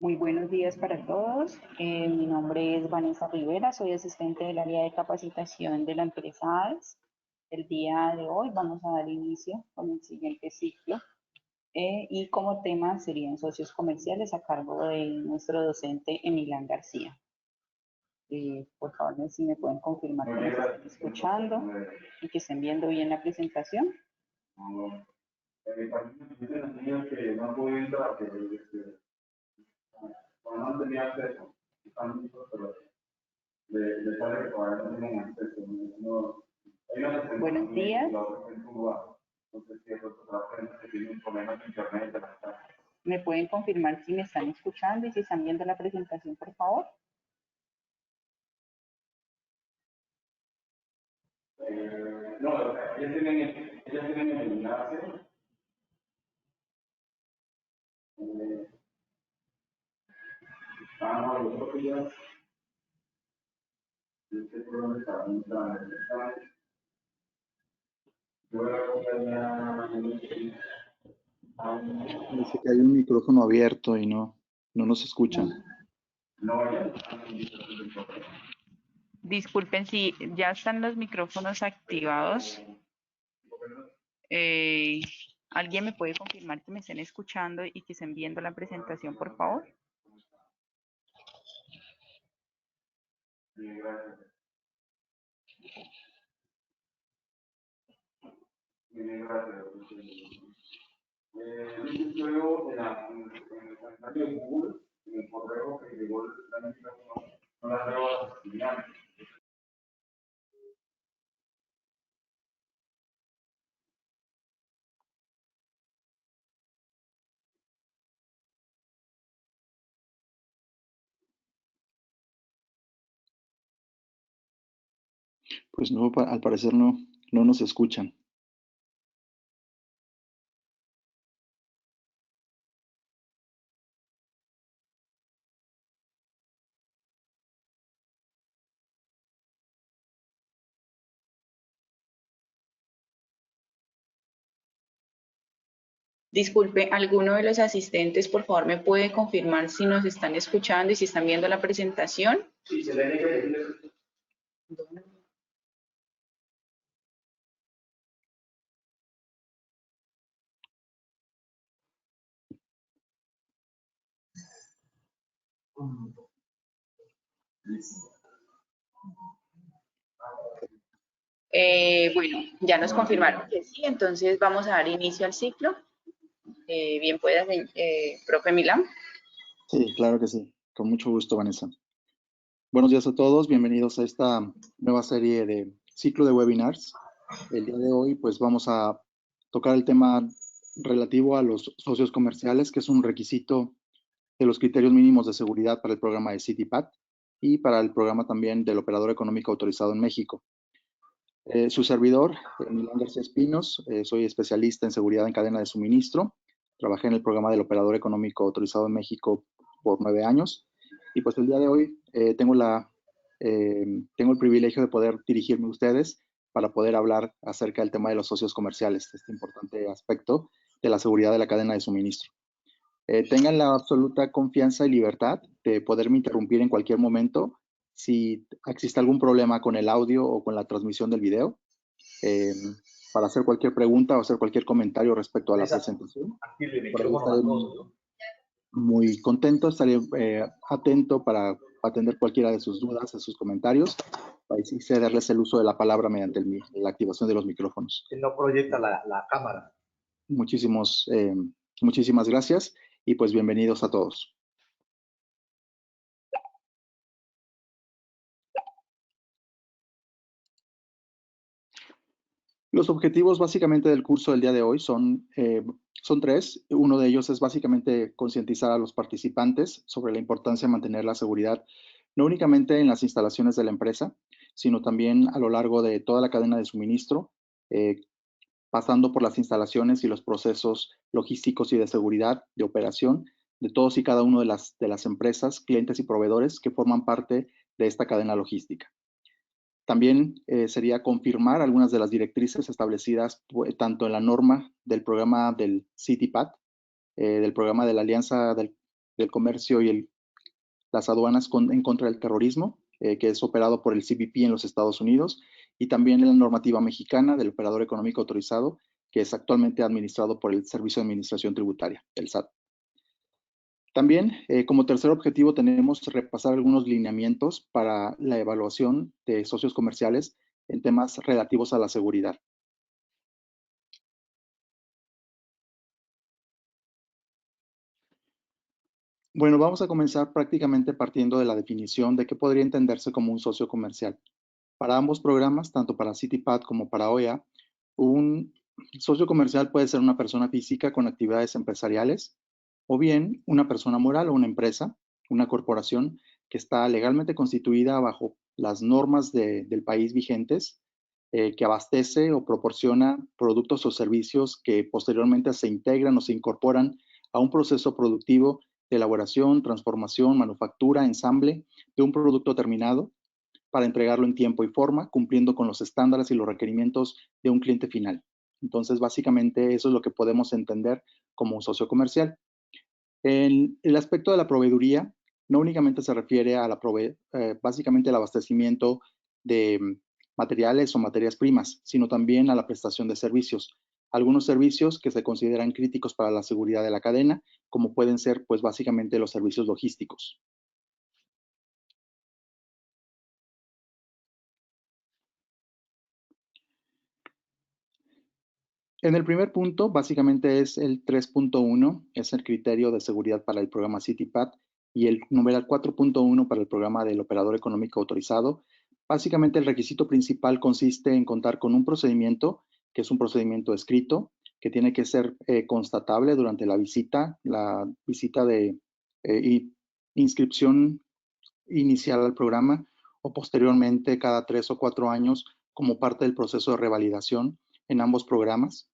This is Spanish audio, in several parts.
Muy buenos días para todos. Mi nombre es Vanessa Rivera, soy asistente del área de capacitación de la empresa AES. El día de hoy vamos a dar inicio con el siguiente ciclo y como tema serían socios comerciales a cargo de nuestro docente Emilán García. Por favor, si me pueden confirmar que me están escuchando y que estén viendo bien la presentación. Que no pude entrar, no tenía acceso, están listos, pero le sale que todavía no tienen acceso. Buenos días. ¿Me pueden confirmar si me están escuchando y si están viendo la presentación, por favor? No, ellas tienen el enlace. Los otros días, este programa está Dice que hay un micrófono abierto y no nos escuchan. Disculpen si ya están los micrófonos activados. ¿Alguien me puede confirmar que me estén escuchando y que estén viendo la presentación, por favor? Luego en el comentario de Google, en el correo que llegó la notificación, no la veo a los estudiantes. Pues no, al parecer no nos escuchan. Disculpe, ¿alguno de los asistentes, por favor, me puede confirmar si nos están escuchando y si están viendo la presentación? Sí, se le dice. Bueno, ya nos confirmaron que sí, entonces vamos a dar inicio al ciclo. Bien puedas, profe Milán. Sí, claro que sí. Con mucho gusto, Vanessa. Buenos días a todos. Bienvenidos a esta nueva serie de ciclo de webinars. El día de hoy, pues vamos a tocar el tema relativo a los socios comerciales, que es un requisito de los criterios mínimos de seguridad para el programa de CityPat y para el programa también del operador económico autorizado en México. Su servidor, Milán García Espinos, soy especialista en seguridad en cadena de suministro. Trabajé en el programa del operador económico autorizado en México por 9 años. Y pues el día de hoy tengo el privilegio de poder dirigirme a ustedes para poder hablar acerca del tema de los socios comerciales, este importante aspecto de la seguridad de la cadena de suministro. Tengan la absoluta confianza y libertad de poderme interrumpir en cualquier momento si existe algún problema con el audio o con la transmisión del video, para hacer cualquier pregunta o hacer cualquier comentario respecto a la presentación. Por ahí estaré muy contento, estaré atento para atender cualquiera de sus dudas, de sus comentarios, para así cederles el uso de la palabra mediante la activación de los micrófonos. Que no proyecta la cámara. Muchísimas gracias y pues bienvenidos a todos. Los objetivos básicamente del curso del día de hoy son tres. Uno de ellos es básicamente concientizar a los participantes sobre la importancia de mantener la seguridad, no únicamente en las instalaciones de la empresa, sino también a lo largo de toda la cadena de suministro, pasando por las instalaciones y los procesos logísticos y de seguridad, de operación, de todos y cada uno de las empresas, clientes y proveedores que forman parte de esta cadena logística. También sería confirmar algunas de las directrices establecidas tanto en la norma del programa del CityPat, del programa de la Alianza del Comercio y las aduanas en contra del terrorismo, que es operado por el CBP en los Estados Unidos, y también la normativa mexicana del operador económico autorizado, que es actualmente administrado por el Servicio de Administración Tributaria, el SAT. También, como tercer objetivo, tenemos repasar algunos lineamientos para la evaluación de socios comerciales en temas relativos a la seguridad. Bueno, vamos a comenzar prácticamente partiendo de la definición de qué podría entenderse como un socio comercial. Para ambos programas, tanto para CityPad como para OEA, un socio comercial puede ser una persona física con actividades empresariales o bien una persona moral o una empresa, una corporación que está legalmente constituida bajo las normas del país vigentes, que abastece o proporciona productos o servicios que posteriormente se integran o se incorporan a un proceso productivo de elaboración, transformación, manufactura, ensamble de un producto terminado para entregarlo en tiempo y forma, cumpliendo con los estándares y los requerimientos de un cliente final. Entonces, básicamente, eso es lo que podemos entender como un socio comercial. El aspecto de la proveeduría no únicamente se refiere a básicamente al abastecimiento de materiales o materias primas, sino también a la prestación de servicios. Algunos servicios que se consideran críticos para la seguridad de la cadena, como pueden ser, pues, básicamente los servicios logísticos. En el primer punto, básicamente es el 3.1, es el criterio de seguridad para el programa CityPad, y el numeral 4.1 para el programa del operador económico autorizado. Básicamente el requisito principal consiste en contar con un procedimiento, que es un procedimiento escrito, que tiene que ser constatable durante la visita de inscripción inicial al programa, o posteriormente cada 3 o 4 años como parte del proceso de revalidación en ambos programas.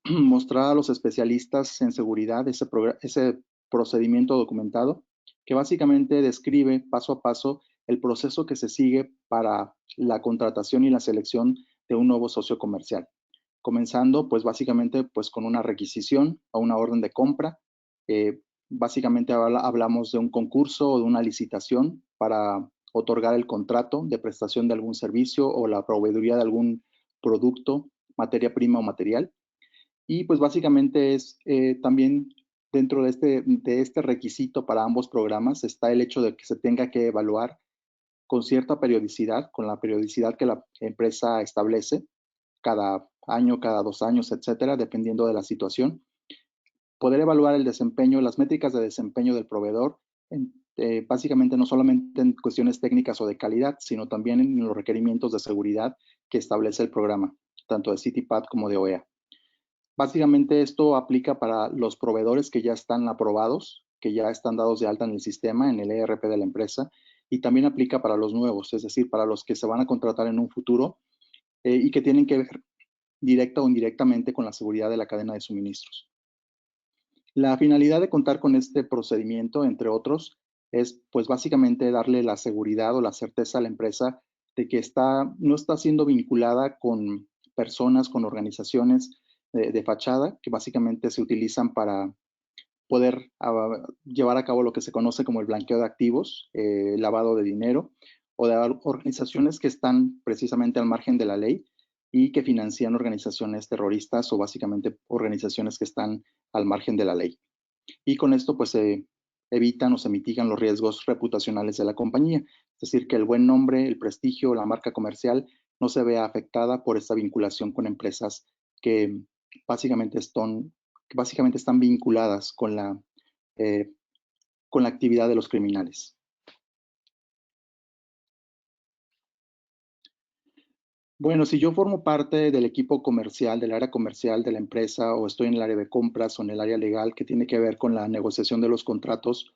Mostrar a los especialistas en seguridad ese procedimiento documentado, que básicamente describe paso a paso el proceso que se sigue para la contratación y la selección de un nuevo socio comercial. Comenzando, pues básicamente, pues con una requisición o una orden de compra. Básicamente hablamos de un concurso o de una licitación para otorgar el contrato de prestación de algún servicio o la proveeduría de algún producto, materia prima o material. Y pues básicamente es también dentro de este requisito para ambos programas está el hecho de que se tenga que evaluar con cierta periodicidad, con la periodicidad que la empresa establece, cada año, cada 2 años, etcétera, dependiendo de la situación. Poder evaluar el desempeño, las métricas de desempeño del proveedor, básicamente no solamente en cuestiones técnicas o de calidad, sino también en los requerimientos de seguridad que establece el programa, tanto de CityPad como de OEA. Básicamente esto aplica para los proveedores que ya están aprobados, que ya están dados de alta en el sistema, en el ERP de la empresa, y también aplica para los nuevos, es decir, para los que se van a contratar en un futuro y que tienen que ver directa o indirectamente con la seguridad de la cadena de suministros. La finalidad de contar con este procedimiento, entre otros, es pues básicamente darle la seguridad o la certeza a la empresa de que no está siendo vinculada con personas, con organizaciones de fachada que básicamente se utilizan para poder llevar a cabo lo que se conoce como el blanqueo de activos, lavado de dinero, o de organizaciones que están precisamente al margen de la ley y que financian organizaciones terroristas o básicamente organizaciones que están al margen de la ley. Y con esto pues se evitan o se mitigan los riesgos reputacionales de la compañía, es decir, que el buen nombre, el prestigio, la marca comercial no se vea afectada por esta vinculación con empresas que básicamente están vinculadas con la actividad de los criminales. Bueno, si yo formo parte del equipo comercial, del área comercial de la empresa, o estoy en el área de compras o en el área legal que tiene que ver con la negociación de los contratos,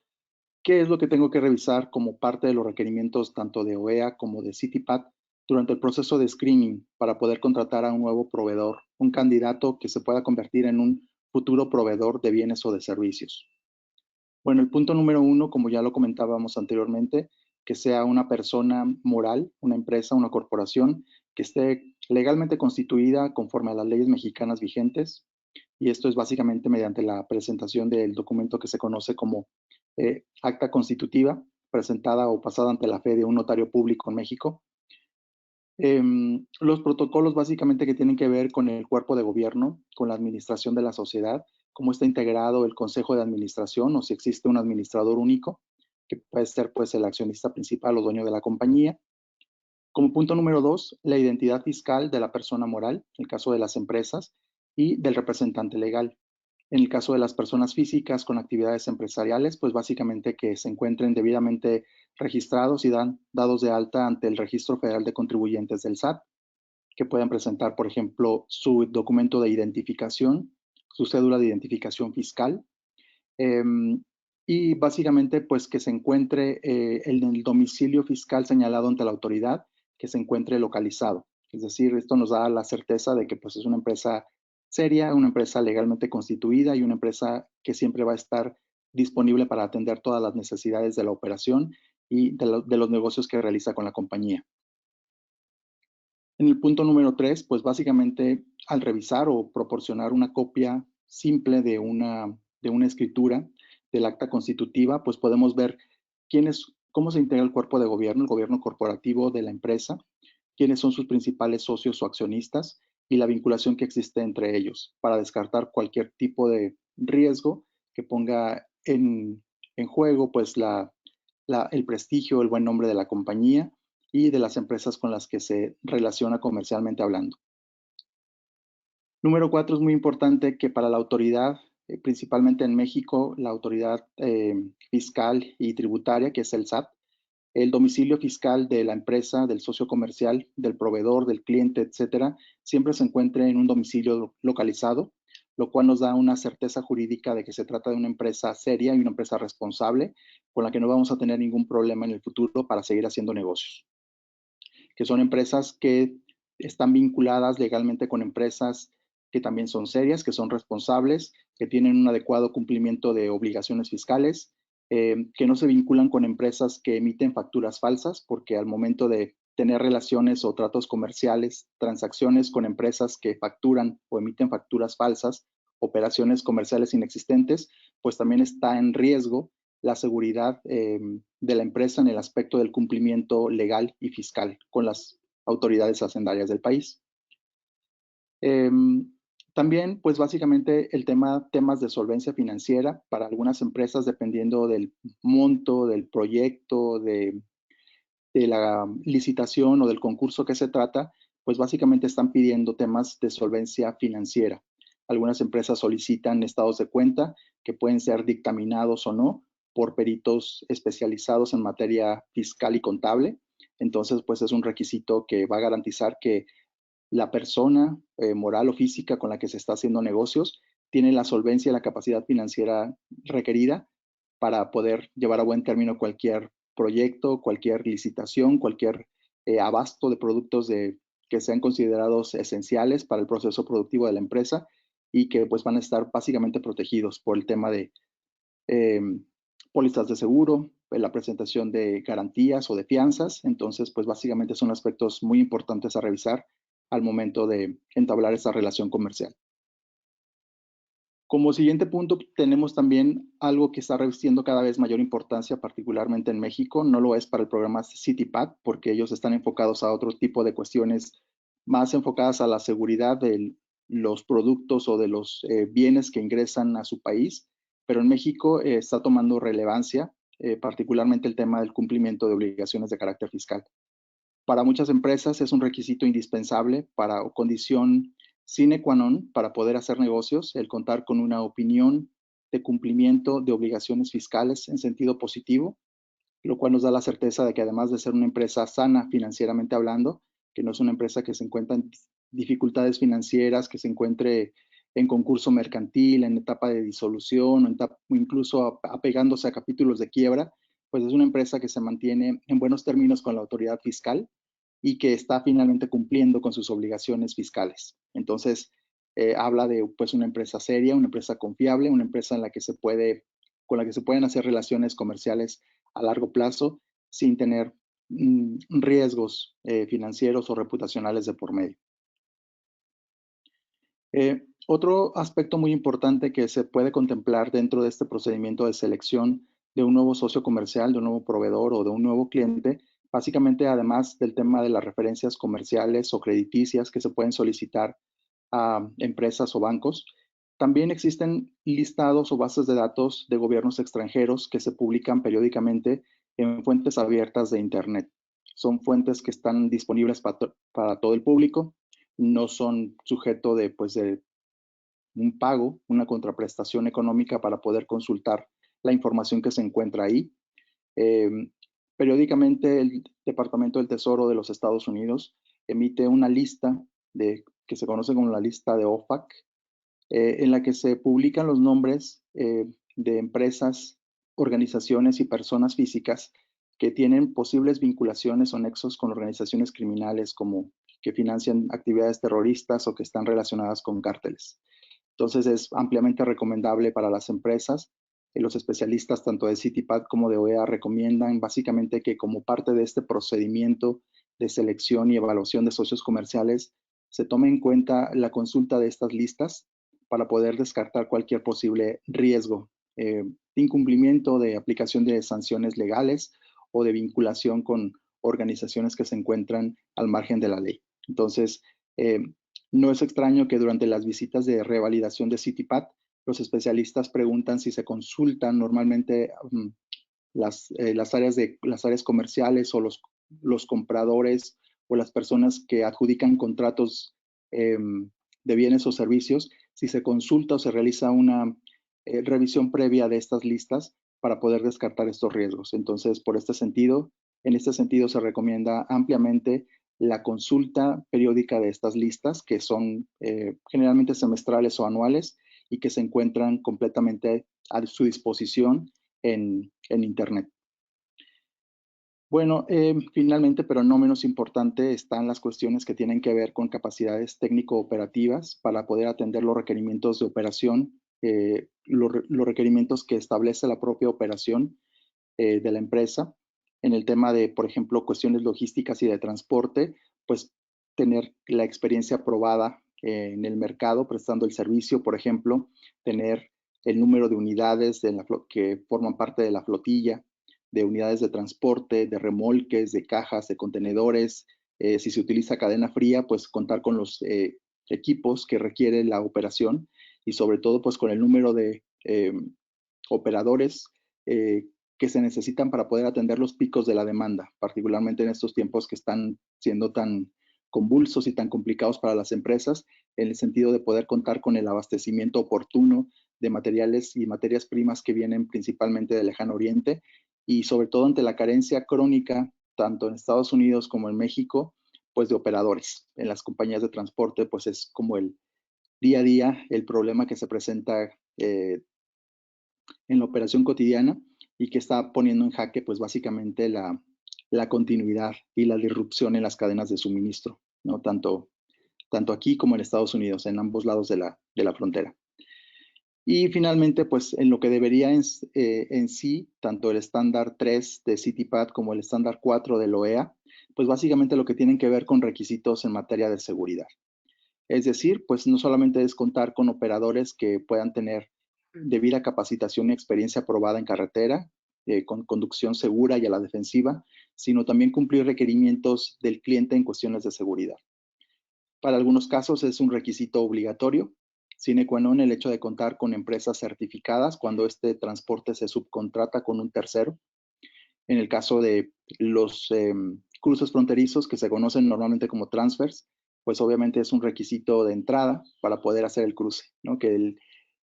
¿qué es lo que tengo que revisar como parte de los requerimientos tanto de OEA como de CityPad durante el proceso de screening para poder contratar a un nuevo proveedor, un candidato que se pueda convertir en un futuro proveedor de bienes o de servicios? Bueno, el punto número 1, como ya lo comentábamos anteriormente, que sea una persona moral, una empresa, una corporación que esté legalmente constituida conforme a las leyes mexicanas vigentes, y esto es básicamente mediante la presentación del documento que se conoce como acta constitutiva, presentada o pasada ante la fe de un notario público en México. Los protocolos básicamente que tienen que ver con el cuerpo de gobierno, con la administración de la sociedad, cómo está integrado el consejo de administración o si existe un administrador único, que puede ser pues el accionista principal o dueño de la compañía. Como punto número 2, la identidad fiscal de la persona moral, en el caso de las empresas, y del representante legal. En el caso de las personas físicas con actividades empresariales, pues básicamente que se encuentren debidamente registrados y dados de alta ante el Registro Federal de Contribuyentes del SAT, que puedan presentar, por ejemplo, su documento de identificación, su cédula de identificación fiscal, y básicamente pues que se encuentre en el domicilio fiscal señalado ante la autoridad, que se encuentre localizado. Es decir, esto nos da la certeza de que pues es una empresa seria, una empresa legalmente constituida y una empresa que siempre va a estar disponible para atender todas las necesidades de la operación y de los negocios que realiza con la compañía. En el punto número 3, pues básicamente al revisar o proporcionar una copia simple de una escritura del acta constitutiva, pues podemos ver cómo se integra el cuerpo de gobierno, el gobierno corporativo de la empresa, quiénes son sus principales socios o accionistas y la vinculación que existe entre ellos para descartar cualquier tipo de riesgo que ponga en juego pues el prestigio, el buen nombre de la compañía y de las empresas con las que se relaciona comercialmente hablando. Número 4, es muy importante que para la autoridad, principalmente en México, la autoridad fiscal y tributaria, que es el SAT, el domicilio fiscal de la empresa, del socio comercial, del proveedor, del cliente, etcétera, siempre se encuentre en un domicilio localizado, lo cual nos da una certeza jurídica de que se trata de una empresa seria y una empresa responsable con la que no vamos a tener ningún problema en el futuro para seguir haciendo negocios. Que son empresas que están vinculadas legalmente con empresas que también son serias, que son responsables, que tienen un adecuado cumplimiento de obligaciones fiscales, que no se vinculan con empresas que emiten facturas falsas, porque al momento de tener relaciones o tratos comerciales, transacciones con empresas que facturan o emiten facturas falsas, operaciones comerciales inexistentes, pues también está en riesgo la seguridad de la empresa en el aspecto del cumplimiento legal y fiscal con las autoridades hacendarias del país. También, pues básicamente temas de solvencia financiera para algunas empresas, dependiendo del monto, del proyecto, de la licitación o del concurso que se trata, pues básicamente están pidiendo temas de solvencia financiera. Algunas empresas solicitan estados de cuenta que pueden ser dictaminados o no por peritos especializados en materia fiscal y contable. Entonces, pues es un requisito que va a garantizar que la persona moral o física con la que se está haciendo negocios tiene la solvencia y la capacidad financiera requerida para poder llevar a buen término cualquier proyecto, cualquier licitación, cualquier abasto de productos que sean considerados esenciales para el proceso productivo de la empresa y que pues van a estar básicamente protegidos por el tema de pólizas de seguro, la presentación de garantías o de fianzas. Entonces, pues básicamente son aspectos muy importantes a revisar al momento de entablar esa relación comercial. Como siguiente punto, tenemos también algo que está revestiendo cada vez mayor importancia, particularmente en México. No lo es para el programa CITIPAC, porque ellos están enfocados a otro tipo de cuestiones más enfocadas a la seguridad de los productos o de los bienes que ingresan a su país. Pero en México está tomando relevancia, particularmente el tema del cumplimiento de obligaciones de carácter fiscal. Para muchas empresas es un requisito indispensable o condición sine qua non para poder hacer negocios, el contar con una opinión de cumplimiento de obligaciones fiscales en sentido positivo, lo cual nos da la certeza de que además de ser una empresa sana financieramente hablando, que no es una empresa que se encuentra en dificultades financieras, que se encuentre en concurso mercantil, en etapa de disolución o incluso apegándose a capítulos de quiebra, pues es una empresa que se mantiene en buenos términos con la autoridad fiscal y que está finalmente cumpliendo con sus obligaciones fiscales. Entonces, habla de pues una empresa seria, una empresa confiable, una empresa con la que se pueden hacer relaciones comerciales a largo plazo sin tener riesgos financieros o reputacionales de por medio. Otro aspecto muy importante que se puede contemplar dentro de este procedimiento de selección de un nuevo socio comercial, de un nuevo proveedor o de un nuevo cliente, básicamente además del tema de las referencias comerciales o crediticias que se pueden solicitar a empresas o bancos, también existen listados o bases de datos de gobiernos extranjeros que se publican periódicamente en fuentes abiertas de Internet. Son fuentes que están disponibles para todo el público, no son sujeto de, pues, de un pago, una contraprestación económica para poder consultar la información que se encuentra ahí. Eh, Periódicamente el Departamento del Tesoro de los Estados Unidos emite una lista que se conoce como la lista de OFAC, en la que se publican los nombres de empresas, organizaciones y personas físicas que tienen posibles vinculaciones o nexos con organizaciones criminales como que financian actividades terroristas o que están relacionadas con cárteles. Entonces es ampliamente recomendable para las empresas. Los especialistas tanto de CITIPAD como de OEA recomiendan básicamente que como parte de este procedimiento de selección y evaluación de socios comerciales se tome en cuenta la consulta de estas listas para poder descartar cualquier posible riesgo de incumplimiento, de aplicación de sanciones legales o de vinculación con organizaciones que se encuentran al margen de la ley. Entonces, no es extraño que durante las visitas de revalidación de CITIPAD, los especialistas preguntan si se consultan normalmente las áreas comerciales o los compradores o las personas que adjudican contratos de bienes o servicios, si se consulta o se realiza una revisión previa de estas listas para poder descartar estos riesgos. Entonces, en este sentido se recomienda ampliamente la consulta periódica de estas listas, que son generalmente semestrales o anuales y que se encuentran completamente a su disposición en Internet. Bueno, finalmente, pero no menos importante, están las cuestiones que tienen que ver con capacidades técnico-operativas para poder atender los requerimientos de operación, los requerimientos que establece la propia operación de la empresa. En el tema de, por ejemplo, cuestiones logísticas y de transporte, pues tener la experiencia probada en el mercado prestando el servicio, por ejemplo, tener el número de unidades que forman parte de la flotilla, de unidades de transporte, de remolques, de cajas, de contenedores. Si se utiliza cadena fría, pues contar con los equipos que requiere la operación y sobre todo pues con el número de operadores que se necesitan para poder atender los picos de la demanda, particularmente en estos tiempos que están siendo tan convulsos y tan complicados para las empresas, en el sentido de poder contar con el abastecimiento oportuno de materiales y materias primas que vienen principalmente del Lejano Oriente y sobre todo ante la carencia crónica, tanto en Estados Unidos como en México, pues de operadores. En las compañías de transporte, pues es como el día a día el problema que se presenta en la operación cotidiana y que está poniendo en jaque pues básicamente la continuidad y la disrupción en las cadenas de suministro, ¿no? Tanto aquí como en Estados Unidos, en ambos lados de la frontera. Y finalmente, pues en lo que debería en sí, tanto el estándar 3 de CITIPAD como el estándar 4 de la OEA, pues básicamente lo que tienen que ver con requisitos en materia de seguridad. Es decir, pues no solamente es contar con operadores que puedan tener debida capacitación y experiencia probada en carretera, con conducción segura y a la defensiva, sino también cumplir requerimientos del cliente en cuestiones de seguridad. Para algunos casos es un requisito obligatorio, sine qua non el hecho de contar con empresas certificadas cuando este transporte se subcontrata con un tercero. En el caso de los cruces fronterizos que se conocen normalmente como transfers, pues obviamente es un requisito de entrada para poder hacer el cruce, ¿no? Que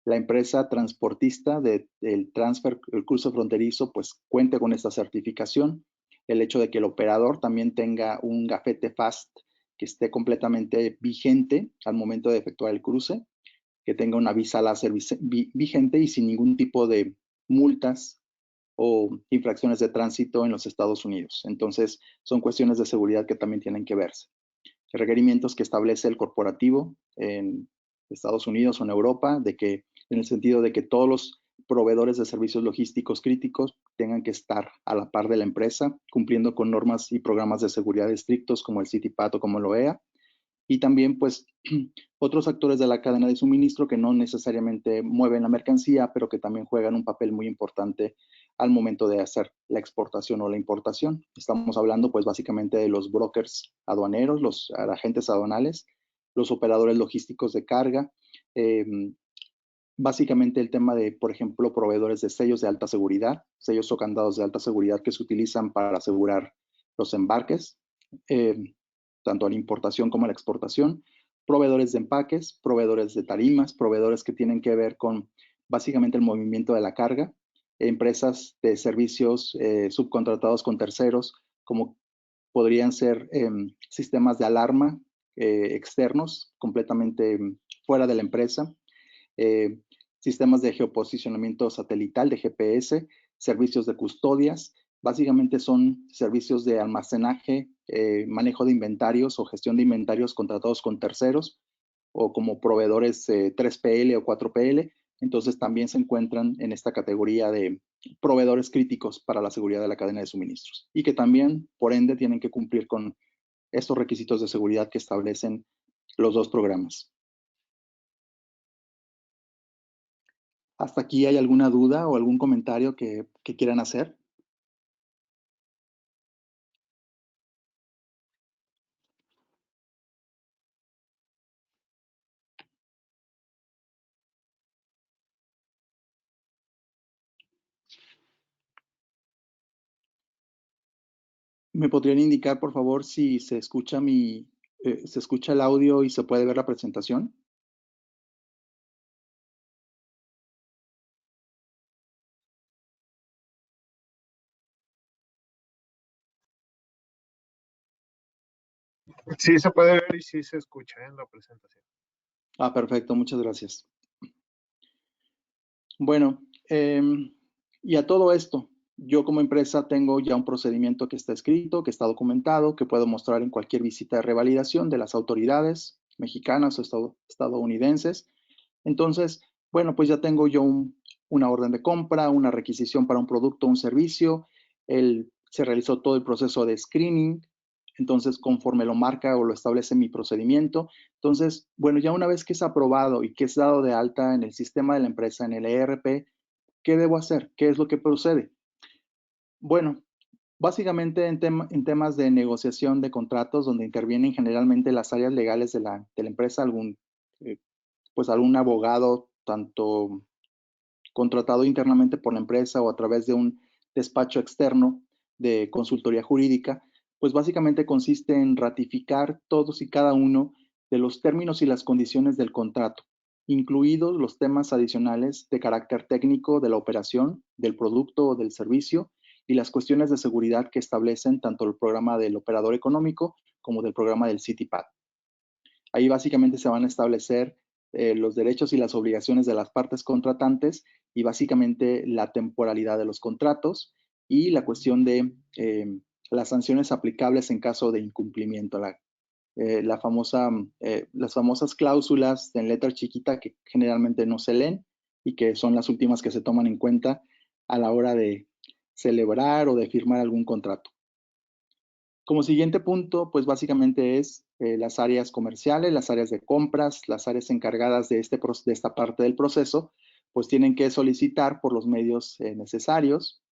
la empresa transportista del transfer, el cruce fronterizo, pues cuente con esta certificación. El hecho de que el operador también tenga un gafete FAST que esté completamente vigente al momento de efectuar el cruce, que tenga una visa láser vigente y sin ningún tipo de multas o infracciones de tránsito en los Estados Unidos. Entonces, son cuestiones de seguridad que también tienen que verse. Requerimientos que establece el corporativo en Estados Unidos o en Europa, en el sentido de que todos los proveedores de servicios logísticos críticos tengan que estar a la par de la empresa, cumpliendo con normas y programas de seguridad estrictos como el CITIPAD o como el OEA, y también pues otros actores de la cadena de suministro que no necesariamente mueven la mercancía, pero que también juegan un papel muy importante al momento de hacer la exportación o la importación. Estamos hablando pues básicamente de los brokers aduaneros, los agentes aduanales, los operadores logísticos de carga, básicamente el tema de, por ejemplo, proveedores de sellos de alta seguridad, sellos o candados de alta seguridad que se utilizan para asegurar los embarques, tanto a la importación como a la exportación, proveedores de empaques, proveedores de tarimas, proveedores que tienen que ver con básicamente el movimiento de la carga, empresas de servicios subcontratados con terceros, como podrían ser sistemas de alarma externos, completamente fuera de la empresa, sistemas de geoposicionamiento satelital, de GPS, servicios de custodias. Básicamente son servicios de almacenaje, manejo de inventarios o gestión de inventarios contratados con terceros o como proveedores 3PL o 4PL. Entonces también se encuentran en esta categoría de proveedores críticos para la seguridad de la cadena de suministros y que también, por ende, tienen que cumplir con estos requisitos de seguridad que establecen los dos programas. ¿Hasta aquí hay alguna duda o algún comentario que quieran hacer? ¿Me podrían indicar, por favor, si se escucha se escucha el audio y se puede ver la presentación? Sí se puede ver y sí se escucha en la presentación. Ah, perfecto, muchas gracias. Bueno, y a todo esto, yo como empresa tengo ya un procedimiento que está escrito, que está documentado, que puedo mostrar en cualquier visita de revalidación de las autoridades mexicanas o estadounidenses. Entonces, bueno, pues ya tengo yo una orden de compra, una requisición para un producto o un servicio. Se realizó todo el proceso de screening, entonces conforme lo marca o lo establece mi procedimiento. Entonces, bueno, ya una vez que es aprobado y que es dado de alta en el sistema de la empresa, en el ERP, ¿qué debo hacer? ¿Qué es lo que procede? Bueno, básicamente en temas de negociación de contratos, donde intervienen generalmente las áreas legales de la empresa, pues algún abogado, tanto contratado internamente por la empresa o a través de un despacho externo de consultoría jurídica, pues básicamente consiste en ratificar todos y cada uno de los términos y las condiciones del contrato, incluidos los temas adicionales de carácter técnico de la operación, del producto o del servicio y las cuestiones de seguridad que establecen tanto el programa del operador económico como del programa del CityPad. Ahí básicamente se van a establecer los derechos y las obligaciones de las partes contratantes y básicamente la temporalidad de los contratos y la cuestión de las sanciones aplicables en caso de incumplimiento. Las famosas cláusulas en letra chiquita que generalmente no se leen y que son las últimas que se toman en cuenta a la hora de celebrar o de firmar algún contrato. Como siguiente punto, pues básicamente es las áreas comerciales, las áreas de compras, las áreas encargadas de esta parte del proceso, pues tienen que solicitar por los medios necesarios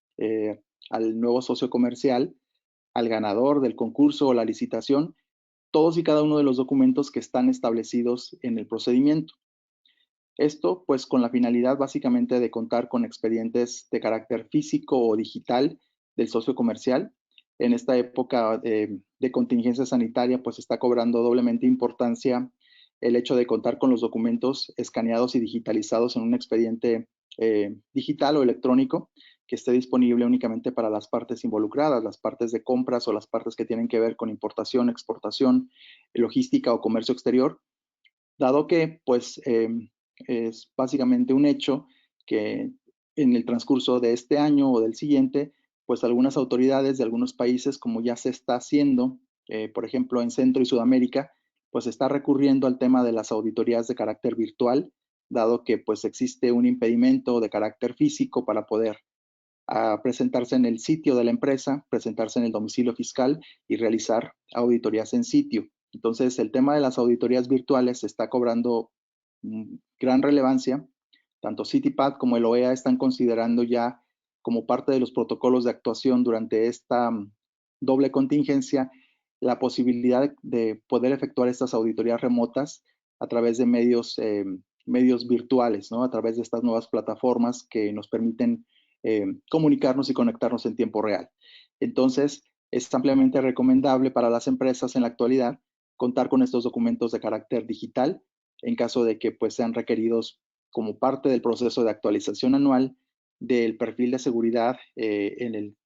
al nuevo socio comercial, al ganador del concurso o la licitación, todos y cada uno de los documentos que están establecidos en el procedimiento. Esto, pues, con la finalidad básicamente de contar con expedientes de carácter físico o digital del socio comercial. En esta época de contingencia sanitaria, pues está cobrando doblemente importancia el hecho de contar con los documentos escaneados y digitalizados en un expediente digital o electrónico que esté disponible únicamente para las partes involucradas, las partes de compras o las partes que tienen que ver con importación, exportación, logística o comercio exterior, dado que, pues, es básicamente un hecho que en el transcurso de este año o del siguiente, pues algunas autoridades de algunos países, como ya se está haciendo, por ejemplo, en Centro y Sudamérica, pues está recurriendo al tema de las auditorías de carácter virtual, dado que pues existe un impedimento de carácter físico para poder presentarse en el sitio de la empresa, presentarse en el domicilio fiscal y realizar auditorías en sitio. Entonces, el tema de las auditorías virtuales está cobrando gran relevancia. Tanto CITIPAT como el OEA están considerando ya como parte de los protocolos de actuación durante esta doble contingencia la posibilidad de poder efectuar estas auditorías remotas a través de medios virtuales, ¿no? A través de estas nuevas plataformas que nos permiten comunicarnos y conectarnos en tiempo real. Entonces, es ampliamente recomendable para las empresas en la actualidad contar con estos documentos de carácter digital en caso de que pues, sean requeridos como parte del proceso de actualización anual del perfil de seguridad en el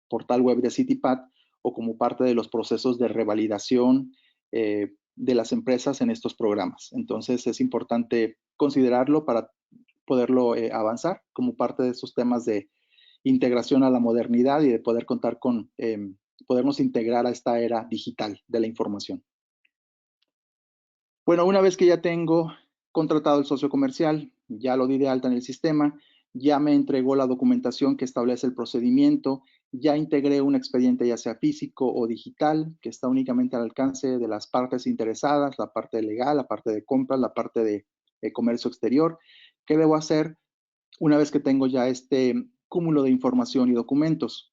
portal web de CITIPAT o como parte de los procesos de revalidación de las empresas en estos programas. Entonces es importante considerarlo para poderlo avanzar como parte de esos temas de integración a la modernidad y de poder contar con, podernos integrar a esta era digital de la información. Bueno, una vez que ya tengo contratado el socio comercial, ya lo di de alta en el sistema, ya me entregó la documentación que establece el procedimiento, ya integré un expediente ya sea físico o digital que está únicamente al alcance de las partes interesadas, la parte legal, la parte de compras, la parte de comercio exterior. ¿Qué debo hacer una vez que tengo ya este cúmulo de información y documentos?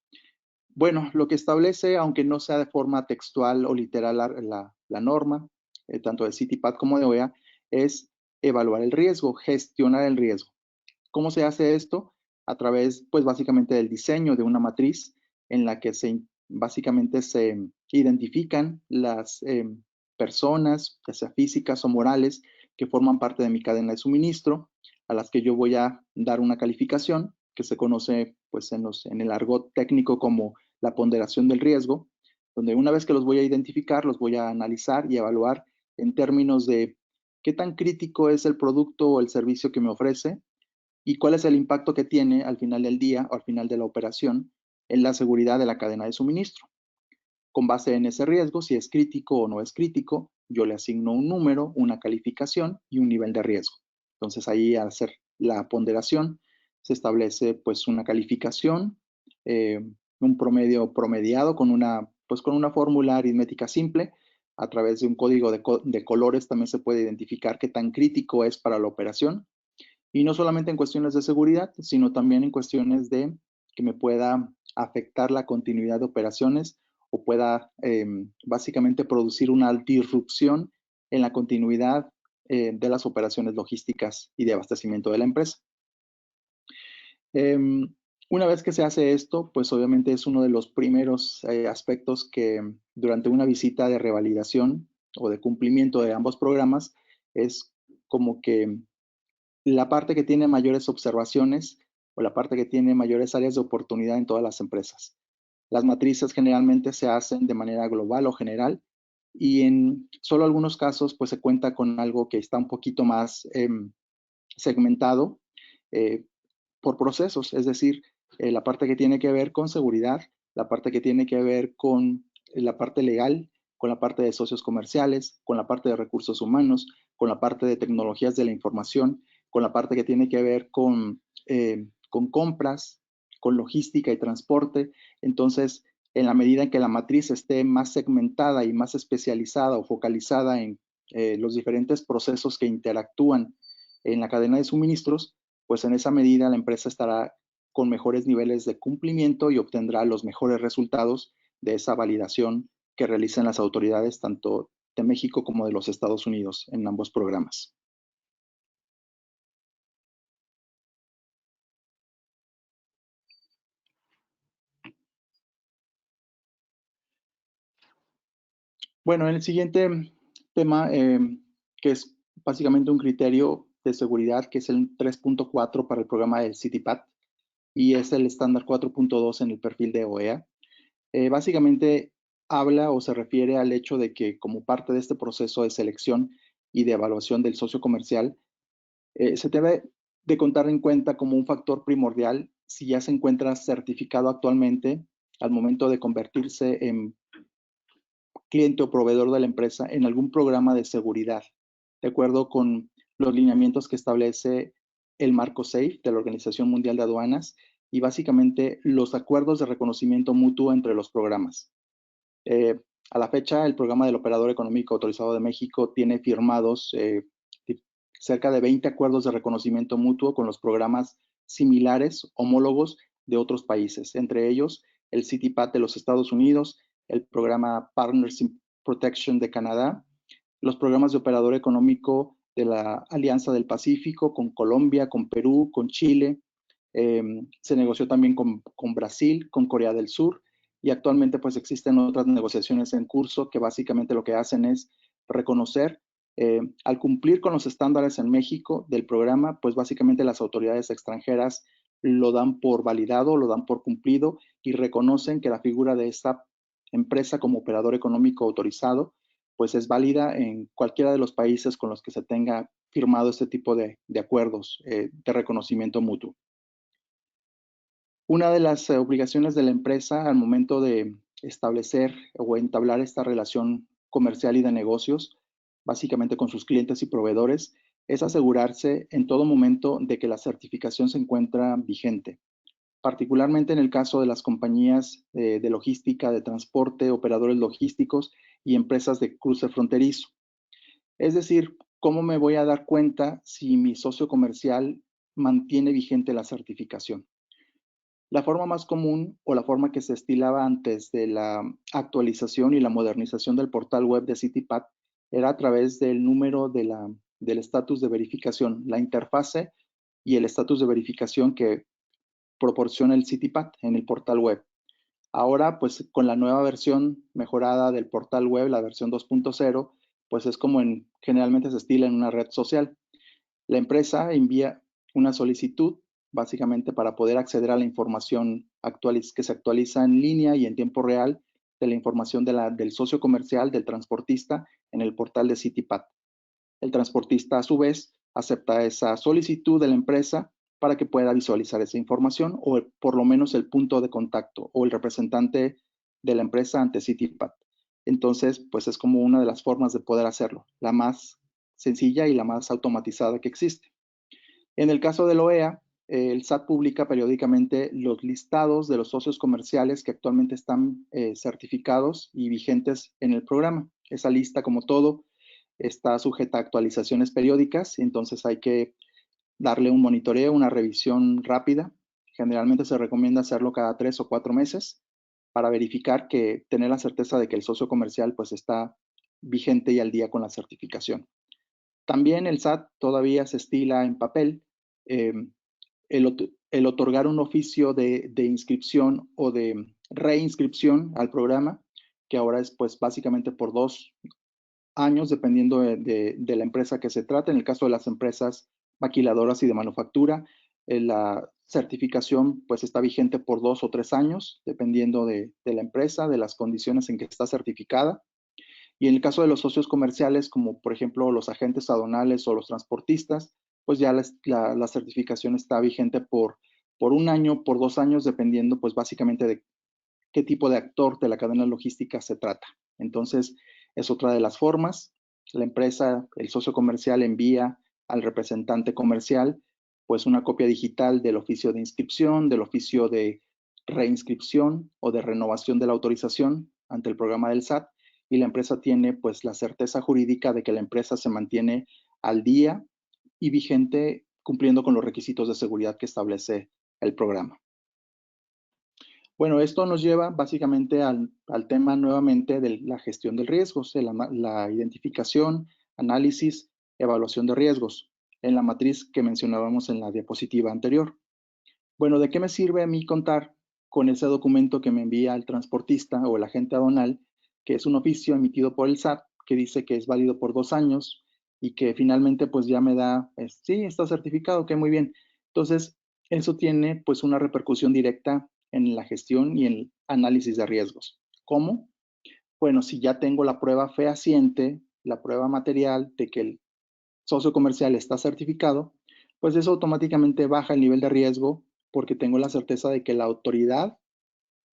Bueno, lo que establece, aunque no sea de forma textual o literal la norma, tanto de CITIPAT como de OEA, es evaluar el riesgo, gestionar el riesgo. ¿Cómo se hace esto? A través, pues básicamente del diseño de una matriz en la que básicamente se identifican las personas, ya sea físicas o morales, que forman parte de mi cadena de suministro, a las que yo voy a dar una calificación que se conoce pues en el argot técnico como la ponderación del riesgo, donde una vez que los voy a identificar, los voy a analizar y evaluar en términos de qué tan crítico es el producto o el servicio que me ofrece y cuál es el impacto que tiene al final del día o al final de la operación en la seguridad de la cadena de suministro. Con base en ese riesgo, si es crítico o no es crítico, yo le asigno un número, una calificación y un nivel de riesgo. Entonces ahí al hacer la ponderación se establece pues una calificación, un promedio promediado con una fórmula aritmética simple. A través de un código de colores también se puede identificar qué tan crítico es para la operación. Y no solamente en cuestiones de seguridad, sino también en cuestiones de que me pueda afectar la continuidad de operaciones o pueda básicamente producir una disrupción en la continuidad de las operaciones logísticas y de abastecimiento de la empresa. Una vez que se hace esto, pues obviamente es uno de los primeros aspectos que durante una visita de revalidación o de cumplimiento de ambos programas es como que la parte que tiene mayores observaciones o la parte que tiene mayores áreas de oportunidad en todas las empresas. Las matrices generalmente se hacen de manera global o general y en solo algunos casos pues se cuenta con algo que está un poquito más segmentado por procesos, es decir, la parte que tiene que ver con seguridad, la parte que tiene que ver con la parte legal, con la parte de socios comerciales, con la parte de recursos humanos, con la parte de tecnologías de la información, con la parte que tiene que ver con compras, con logística y transporte. Entonces, en la medida en que la matriz esté más segmentada y más especializada o focalizada en los diferentes procesos que interactúan en la cadena de suministros, pues en esa medida la empresa estará con mejores niveles de cumplimiento y obtendrá los mejores resultados de esa validación que realicen las autoridades tanto de México como de los Estados Unidos en ambos programas. Bueno, en el siguiente tema, que es básicamente un criterio de seguridad, que es el 3.4 para el programa del CITIPAT y es el estándar 4.2 en el perfil de OEA. Básicamente habla o se refiere al hecho de que como parte de este proceso de selección y de evaluación del socio comercial, se debe de contar en cuenta como un factor primordial si ya se encuentra certificado actualmente al momento de convertirse en cliente o proveedor de la empresa en algún programa de seguridad, de acuerdo con los lineamientos que establece el marco SAFE de la Organización Mundial de Aduanas y básicamente los acuerdos de reconocimiento mutuo entre los programas. A la fecha, el programa del Operador Económico Autorizado de México tiene firmados cerca de 20 acuerdos de reconocimiento mutuo con los programas similares, homólogos de otros países, entre ellos el CITIPAT de los Estados Unidos, el programa Partners in Protection de Canadá, los programas de operador económico de la Alianza del Pacífico con Colombia, con Perú, con Chile. Se negoció también con Brasil, con Corea del Sur, y actualmente pues existen otras negociaciones en curso que básicamente lo que hacen es reconocer, al cumplir con los estándares en México del programa, pues básicamente las autoridades extranjeras lo dan por validado, lo dan por cumplido y reconocen que la figura de esta empresa como operador económico autorizado pues es válida en cualquiera de los países con los que se tenga firmado este tipo de acuerdos de reconocimiento mutuo. Una de las obligaciones de la empresa al momento de establecer o entablar esta relación comercial y de negocios, básicamente con sus clientes y proveedores, es asegurarse en todo momento de que la certificación se encuentra vigente, particularmente en el caso de las compañías de logística, de transporte, operadores logísticos y empresas de cruce fronterizo. Es decir, ¿cómo me voy a dar cuenta si mi socio comercial mantiene vigente la certificación? La forma más común o la forma que se estilaba antes de la actualización y la modernización del portal web de CITIPAT era a través del número del estatus de verificación, la interfase y el estatus de verificación que proporciona el CITIPAT en el portal web. Ahora, pues con la nueva versión mejorada del portal web, la versión 2.0, pues es como generalmente se estila en una red social. La empresa envía una solicitud básicamente para poder acceder a la información que se actualiza en línea y en tiempo real de la información del socio comercial, del transportista, en el portal de CITIPAT. El transportista, a su vez, acepta esa solicitud de la empresa para que pueda visualizar esa información o por lo menos el punto de contacto o el representante de la empresa ante CITIPAT. Entonces, pues es como una de las formas de poder hacerlo, la más sencilla y la más automatizada que existe. En el caso del OEA, el SAT publica periódicamente los listados de los socios comerciales que actualmente están certificados y vigentes en el programa. Esa lista, como todo, está sujeta a actualizaciones periódicas, entonces hay que darle un monitoreo, una revisión rápida. Generalmente se recomienda hacerlo cada 3 o 4 meses para verificar tener la certeza de que el socio comercial pues está vigente y al día con la certificación. También el SAT todavía se estila en papel el otorgar un oficio de inscripción o de reinscripción al programa, que ahora es pues básicamente por 2 años, dependiendo de la empresa que se trate. En el caso de las empresas maquiladoras y de manufactura, la certificación pues está vigente por 2 o 3 años, dependiendo de la empresa, de las condiciones en que está certificada. Y en el caso de los socios comerciales, como por ejemplo los agentes aduanales o los transportistas, pues ya la certificación está vigente por 1 año, por 2 años, dependiendo pues básicamente de qué tipo de actor de la cadena logística se trata. Entonces, es otra de las formas. La empresa, el socio comercial envía al representante comercial pues una copia digital del oficio de inscripción, del oficio de reinscripción o de renovación de la autorización ante el programa del SAT, y la empresa tiene pues la certeza jurídica de que la empresa se mantiene al día y vigente cumpliendo con los requisitos de seguridad que establece el programa. Bueno, esto nos lleva básicamente al tema nuevamente de la gestión del riesgo, la identificación, análisis, evaluación de riesgos, en la matriz que mencionábamos en la diapositiva anterior. Bueno, ¿de qué me sirve a mí contar con ese documento que me envía el transportista o el agente aduanal, que es un oficio emitido por el SAT, que dice que es válido por 2 años y que finalmente pues ya me da, sí, está certificado, que muy bien. Entonces, eso tiene pues una repercusión directa en la gestión y en el análisis de riesgos. ¿Cómo? Bueno, si ya tengo la prueba fehaciente, la prueba material de que el socio comercial está certificado, pues eso automáticamente baja el nivel de riesgo porque tengo la certeza de que la autoridad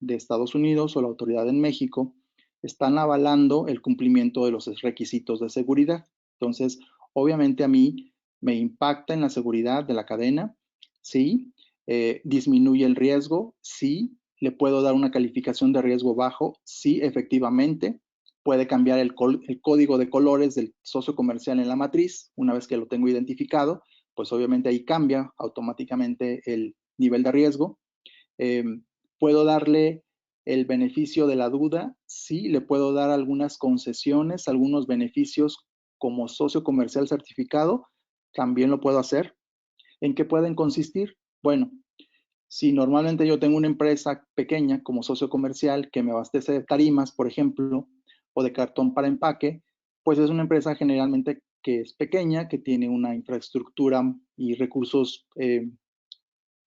de Estados Unidos o la autoridad en México están avalando el cumplimiento de los requisitos de seguridad. Entonces, obviamente a mí me impacta en la seguridad de la cadena, sí, disminuye el riesgo, sí, le puedo dar una calificación de riesgo bajo, sí, efectivamente, puede cambiar el código de colores del socio comercial en la matriz. Una vez que lo tengo identificado, pues obviamente ahí cambia automáticamente el nivel de riesgo. Puedo darle el beneficio de la duda, sí, le puedo dar algunas concesiones, algunos beneficios como socio comercial certificado, también lo puedo hacer. ¿En qué pueden consistir? Bueno, si normalmente yo tengo una empresa pequeña como socio comercial que me abastece de tarimas, por ejemplo, o de cartón para empaque, pues es una empresa generalmente que es pequeña, que tiene una infraestructura y recursos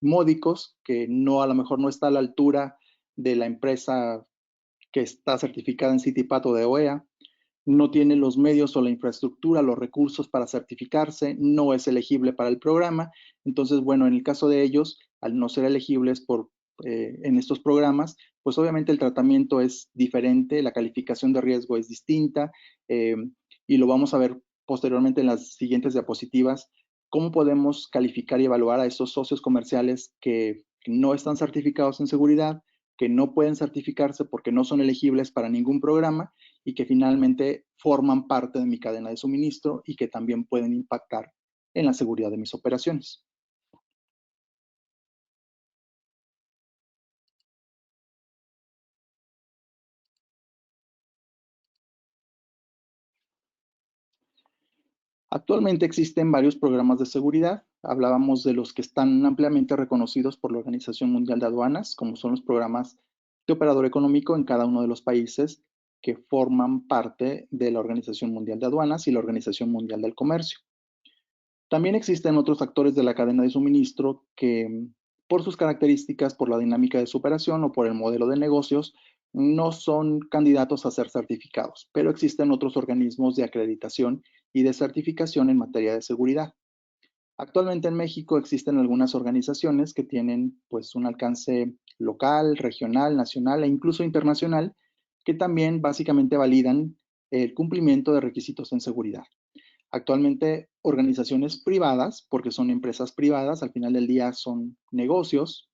módicos, que no, a lo mejor no está a la altura de la empresa que está certificada en CITIPAT o de OEA, no tiene los medios o la infraestructura, los recursos para certificarse, no es elegible para el programa. Entonces, bueno, en el caso de ellos, al no ser elegibles en estos programas, pues obviamente el tratamiento es diferente, la calificación de riesgo es distinta, y lo vamos a ver posteriormente en las siguientes diapositivas, cómo podemos calificar y evaluar a estos socios comerciales que no están certificados en seguridad, que no pueden certificarse porque no son elegibles para ningún programa y que finalmente forman parte de mi cadena de suministro y que también pueden impactar en la seguridad de mis operaciones. Actualmente existen varios programas de seguridad. Hablábamos de los que están ampliamente reconocidos por la Organización Mundial de Aduanas, como son los programas de operador económico en cada uno de los países que forman parte de la Organización Mundial de Aduanas y la Organización Mundial del Comercio. También existen otros actores de la cadena de suministro que, por sus características, por la dinámica de su operación o por el modelo de negocios, no son candidatos a ser certificados, pero existen otros organismos de acreditación y de certificación en materia de seguridad. Actualmente en México existen algunas organizaciones que tienen pues un alcance local, regional, nacional e incluso internacional, que también básicamente validan el cumplimiento de requisitos en seguridad. Actualmente organizaciones privadas, porque son empresas privadas, al final del día son negocios,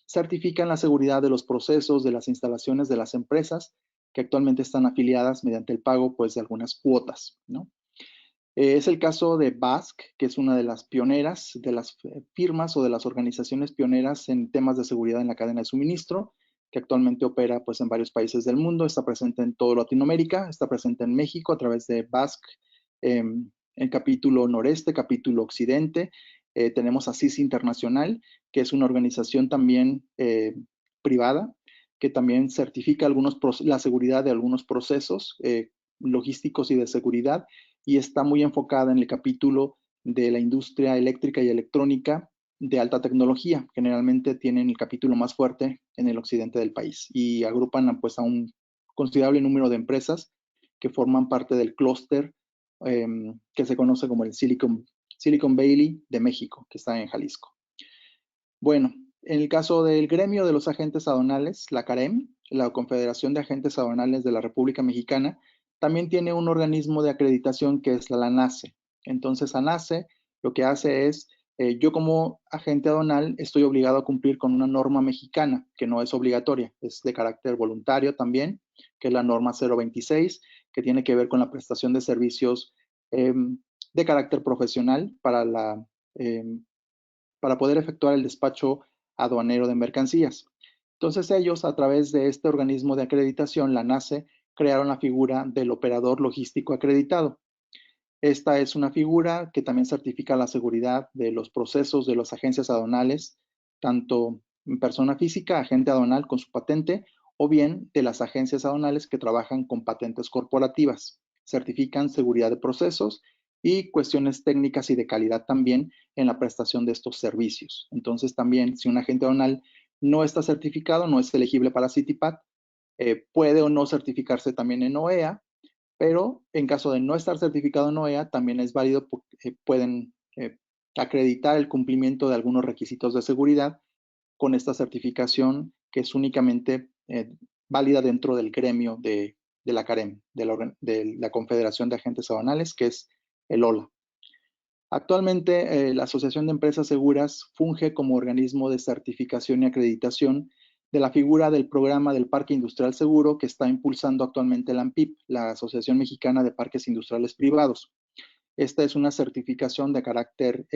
certifican la seguridad de los procesos, de las instalaciones de las empresas que actualmente están afiliadas mediante el pago pues, de algunas cuotas, ¿no? Es el caso de BASC, que es una de las pioneras, de las firmas o de las organizaciones pioneras en temas de seguridad en la cadena de suministro, que actualmente opera pues, en varios países del mundo, está presente en toda Latinoamérica, está presente en México a través de BASC, en capítulo noreste, capítulo occidente. Tenemos a CIS Internacional, que es una organización también privada, que también certifica la seguridad de algunos procesos logísticos y de seguridad, y está muy enfocada en el capítulo de la industria eléctrica y electrónica de alta tecnología. Generalmente tienen el capítulo más fuerte en el occidente del país y agrupan pues, a un considerable número de empresas que forman parte del clúster que se conoce como el Silicon Valley de México, que está en Jalisco. Bueno, en el caso del gremio de los agentes aduanales, la CAREM, la Confederación de Agentes Aduanales de la República Mexicana, también tiene un organismo de acreditación que es la ANACE. Entonces, ANACE lo que hace es, yo como agente aduanal estoy obligado a cumplir con una norma mexicana, que no es obligatoria, es de carácter voluntario también, que es la norma 026, que tiene que ver con la prestación de servicios de carácter profesional para poder efectuar el despacho aduanero de mercancías. Entonces ellos, a través de este organismo de acreditación, la NACE, crearon la figura del operador logístico acreditado. Esta es una figura que también certifica la seguridad de los procesos de las agencias aduanales, tanto en persona física, agente aduanal con su patente, o bien de las agencias aduanales que trabajan con patentes corporativas. Certifican seguridad de procesos y cuestiones técnicas y de calidad también en la prestación de estos servicios. Entonces también, si un agente aduanal no está certificado, no es elegible para CITIPAT, puede o no certificarse también en OEA, pero en caso de no estar certificado en OEA, también es válido porque pueden acreditar el cumplimiento de algunos requisitos de seguridad con esta certificación que es únicamente válida dentro del gremio de la CAREM, de la Confederación de Agentes Aduanales, que es el OLA. Actualmente, la Asociación de Empresas Seguras funge como organismo de certificación y acreditación de la figura del programa del Parque Industrial Seguro que está impulsando actualmente la ANPIP, la Asociación Mexicana de Parques Industriales Privados. Esta es una certificación de carácter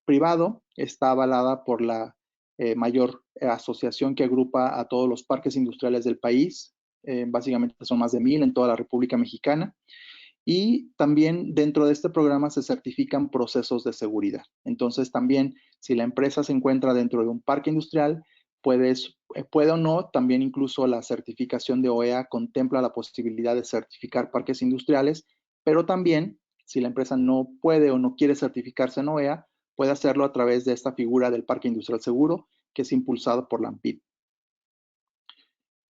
privado, está avalada por la mayor asociación que agrupa a todos los parques industriales del país, básicamente son más de 1000 en toda la República Mexicana, y también dentro de este programa se certifican procesos de seguridad. Entonces también si la empresa se encuentra dentro de un parque industrial, puede o no, también incluso la certificación de OEA contempla la posibilidad de certificar parques industriales, pero también si la empresa no puede o no quiere certificarse en OEA, puede hacerlo a través de esta figura del Parque Industrial Seguro, que es impulsado por la ANPIP.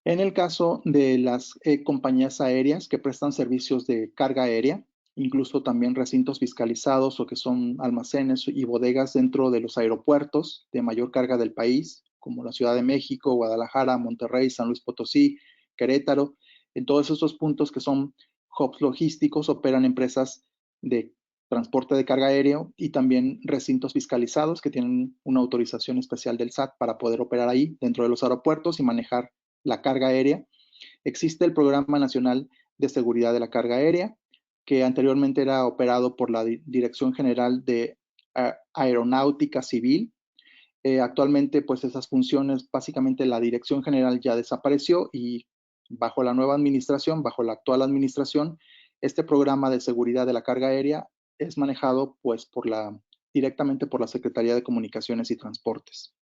En el caso de las compañías aéreas que prestan servicios de carga aérea, incluso también recintos fiscalizados o que son almacenes y bodegas dentro de los aeropuertos de mayor carga del país, como la Ciudad de México, Guadalajara, Monterrey, San Luis Potosí, Querétaro. En todos estos puntos que son hubs logísticos operan empresas de transporte de carga aéreo y también recintos fiscalizados que tienen una autorización especial del SAT para poder operar ahí dentro de los aeropuertos y manejar la carga aérea. Existe el Programa Nacional de Seguridad de la Carga Aérea, que anteriormente era operado por la Dirección General de Aeronáutica Civil. Actualmente, pues esas funciones, básicamente la Dirección General ya desapareció y bajo la nueva administración, bajo la actual administración, este programa de seguridad de la carga aérea es manejado pues directamente por la Secretaría de Comunicaciones y Transportes.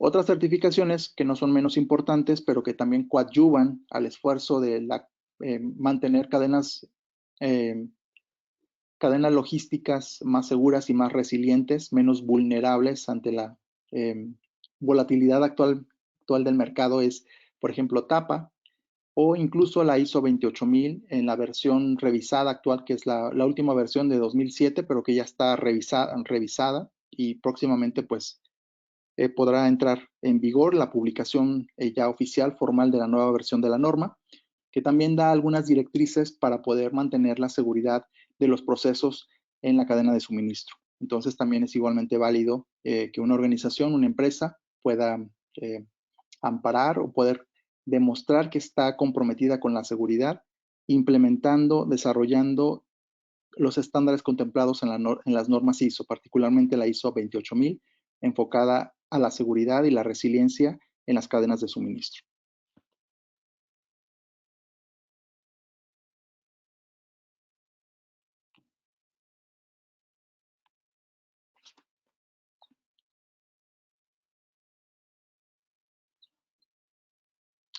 Otras certificaciones que no son menos importantes, pero que también coadyuvan al esfuerzo de mantener cadenas logísticas más seguras y más resilientes, menos vulnerables ante la volatilidad actual del mercado es, por ejemplo, TAPA o incluso la ISO 28000 en la versión revisada actual, que es la última versión de 2007, pero que ya está revisada y próximamente pues podrá entrar en vigor la publicación ya oficial formal de la nueva versión de la norma, que también da algunas directrices para poder mantener la seguridad de los procesos en la cadena de suministro. Entonces también es igualmente válido que una organización, una empresa pueda amparar o poder demostrar que está comprometida con la seguridad, implementando, desarrollando los estándares contemplados en las normas ISO, particularmente la ISO 28000, enfocada a la seguridad y la resiliencia en las cadenas de suministro.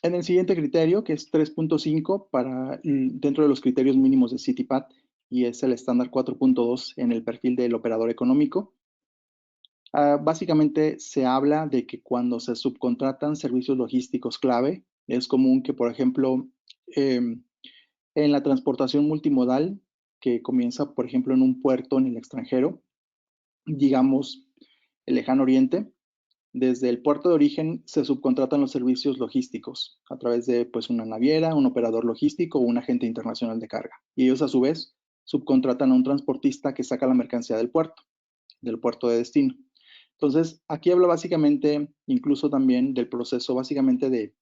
En el siguiente criterio, que es 3.5, dentro de los criterios mínimos de CITIPAT, y es el estándar 4.2 en el perfil del operador económico, básicamente se habla de que cuando se subcontratan servicios logísticos clave, es común que, por ejemplo, en la transportación multimodal, que comienza, por ejemplo, en un puerto en el extranjero, digamos, el lejano oriente, desde el puerto de origen se subcontratan los servicios logísticos a través de pues, una naviera, un operador logístico o un agente internacional de carga. Y ellos a su vez subcontratan a un transportista que saca la mercancía del puerto de destino. Entonces, aquí habla básicamente, incluso también del proceso básicamente de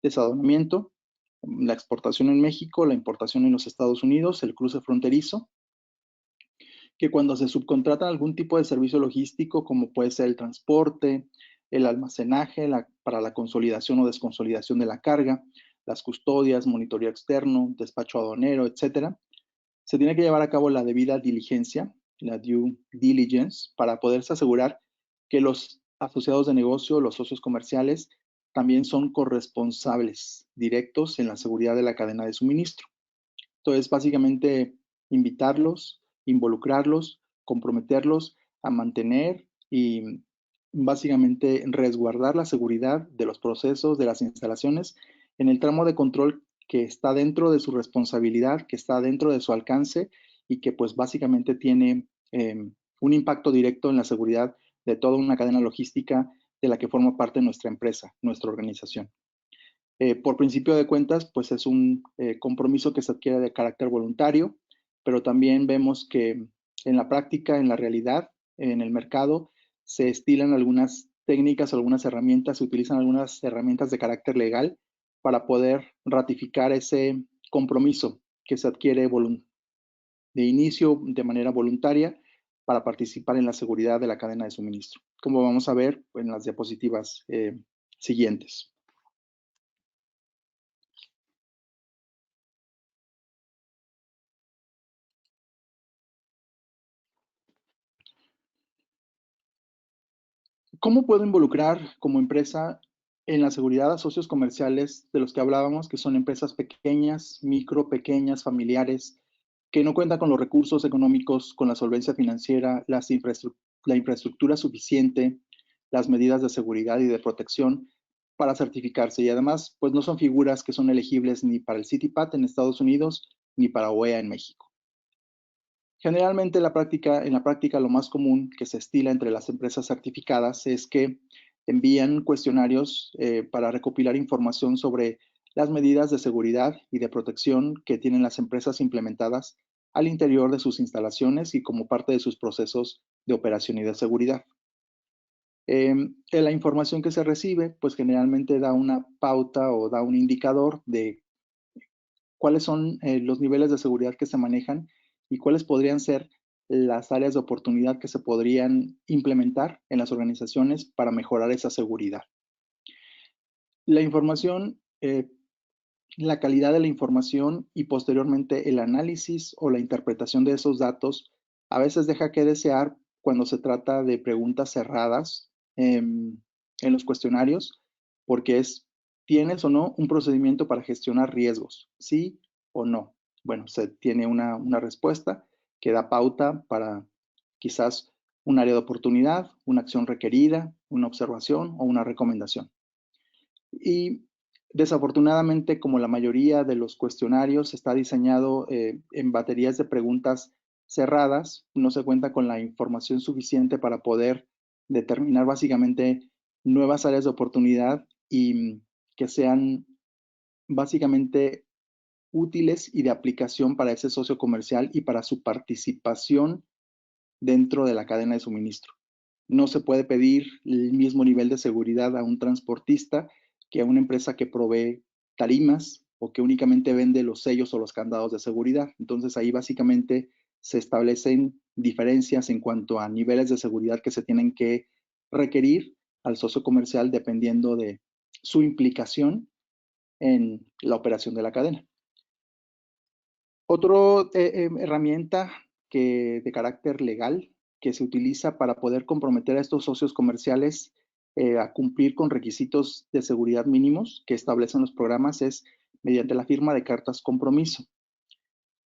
desaduanamiento, la exportación en México, la importación en los Estados Unidos, el cruce fronterizo, que cuando se subcontrata algún tipo de servicio logístico, como puede ser el transporte, el almacenaje, para la consolidación o desconsolidación de la carga, las custodias, monitoreo externo, despacho aduanero, etcétera, se tiene que llevar a cabo la debida diligencia, la due diligence, para poderse asegurar que los asociados de negocio, los socios comerciales, también son corresponsables directos en la seguridad de la cadena de suministro. Entonces, básicamente, invitarlos, involucrarlos, comprometerlos a mantener y básicamente resguardar la seguridad de los procesos, de las instalaciones, en el tramo de control que está dentro de su responsabilidad, que está dentro de su alcance y que pues básicamente tiene un impacto directo en la seguridad de toda una cadena logística de la que forma parte nuestra empresa, nuestra organización. Por principio de cuentas, pues es un compromiso que se adquiere de carácter voluntario, pero también vemos que en la práctica, en la realidad, en el mercado, se estilan algunas técnicas, algunas herramientas, se utilizan algunas herramientas de carácter legal para poder ratificar ese compromiso que se adquiere de inicio de manera voluntaria para participar en la seguridad de la cadena de suministro, como vamos a ver en las diapositivas siguientes. ¿Cómo puedo involucrar como empresa en la seguridad a socios comerciales de los que hablábamos, que son empresas pequeñas, pequeñas, familiares, que no cuentan con los recursos económicos, con la solvencia financiera, la infraestructura suficiente, las medidas de seguridad y de protección para certificarse? Y además, pues no son figuras que son elegibles ni para el CITIPAT en Estados Unidos ni para OEA en México. Generalmente en la práctica lo más común que se estila entre las empresas certificadas es que envían cuestionarios para recopilar información sobre las medidas de seguridad y de protección que tienen las empresas implementadas al interior de sus instalaciones y como parte de sus procesos de operación y de seguridad. La información que se recibe, pues generalmente da una pauta o da un indicador de cuáles son los niveles de seguridad que se manejan y cuáles podrían ser las áreas de oportunidad que se podrían implementar en las organizaciones para mejorar esa seguridad. La información, la calidad de la información y posteriormente el análisis o la interpretación de esos datos a veces deja que desear cuando se trata de preguntas cerradas en los cuestionarios, porque ¿tienes o no un procedimiento para gestionar riesgos? ¿Sí o no? Bueno, se tiene una respuesta que da pauta para quizás un área de oportunidad, una acción requerida, una observación o una recomendación. Y desafortunadamente, como la mayoría de los cuestionarios está diseñado en baterías de preguntas cerradas, no se cuenta con la información suficiente para poder determinar básicamente nuevas áreas de oportunidad y que sean básicamente útiles y de aplicación para ese socio comercial y para su participación dentro de la cadena de suministro. No se puede pedir el mismo nivel de seguridad a un transportista que a una empresa que provee tarimas o que únicamente vende los sellos o los candados de seguridad. Entonces ahí básicamente se establecen diferencias en cuanto a niveles de seguridad que se tienen que requerir al socio comercial dependiendo de su implicación en la operación de la cadena. Otra herramienta de carácter legal que se utiliza para poder comprometer a estos socios comerciales a cumplir con requisitos de seguridad mínimos que establecen los programas es mediante la firma de cartas compromiso.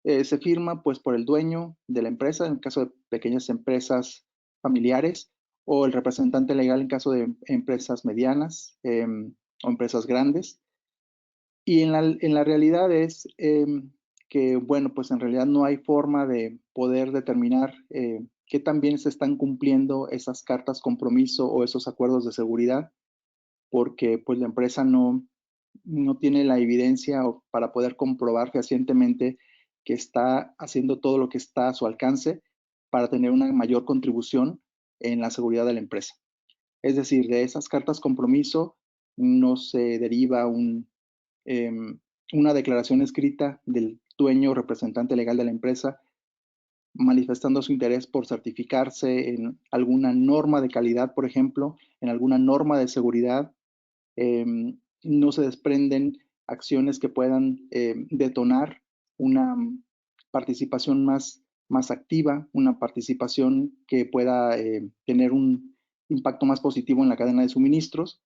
Se firma pues por el dueño de la empresa en caso de pequeñas empresas familiares o el representante legal en caso de empresas medianas o empresas grandes. Y en la realidad es que, bueno, pues en realidad no hay forma de poder determinar qué tan bien se están cumpliendo esas cartas compromiso o esos acuerdos de seguridad, porque pues la empresa no tiene la evidencia para poder comprobar fehacientemente que está haciendo todo lo que está a su alcance para tener una mayor contribución en la seguridad de la empresa. Es decir, de esas cartas compromiso no se deriva una declaración escrita del dueño o representante legal de la empresa manifestando su interés por certificarse en alguna norma de calidad, por ejemplo, en alguna norma de seguridad. No se desprenden acciones que puedan detonar una participación más activa, una participación que pueda tener un impacto más positivo en la cadena de suministros.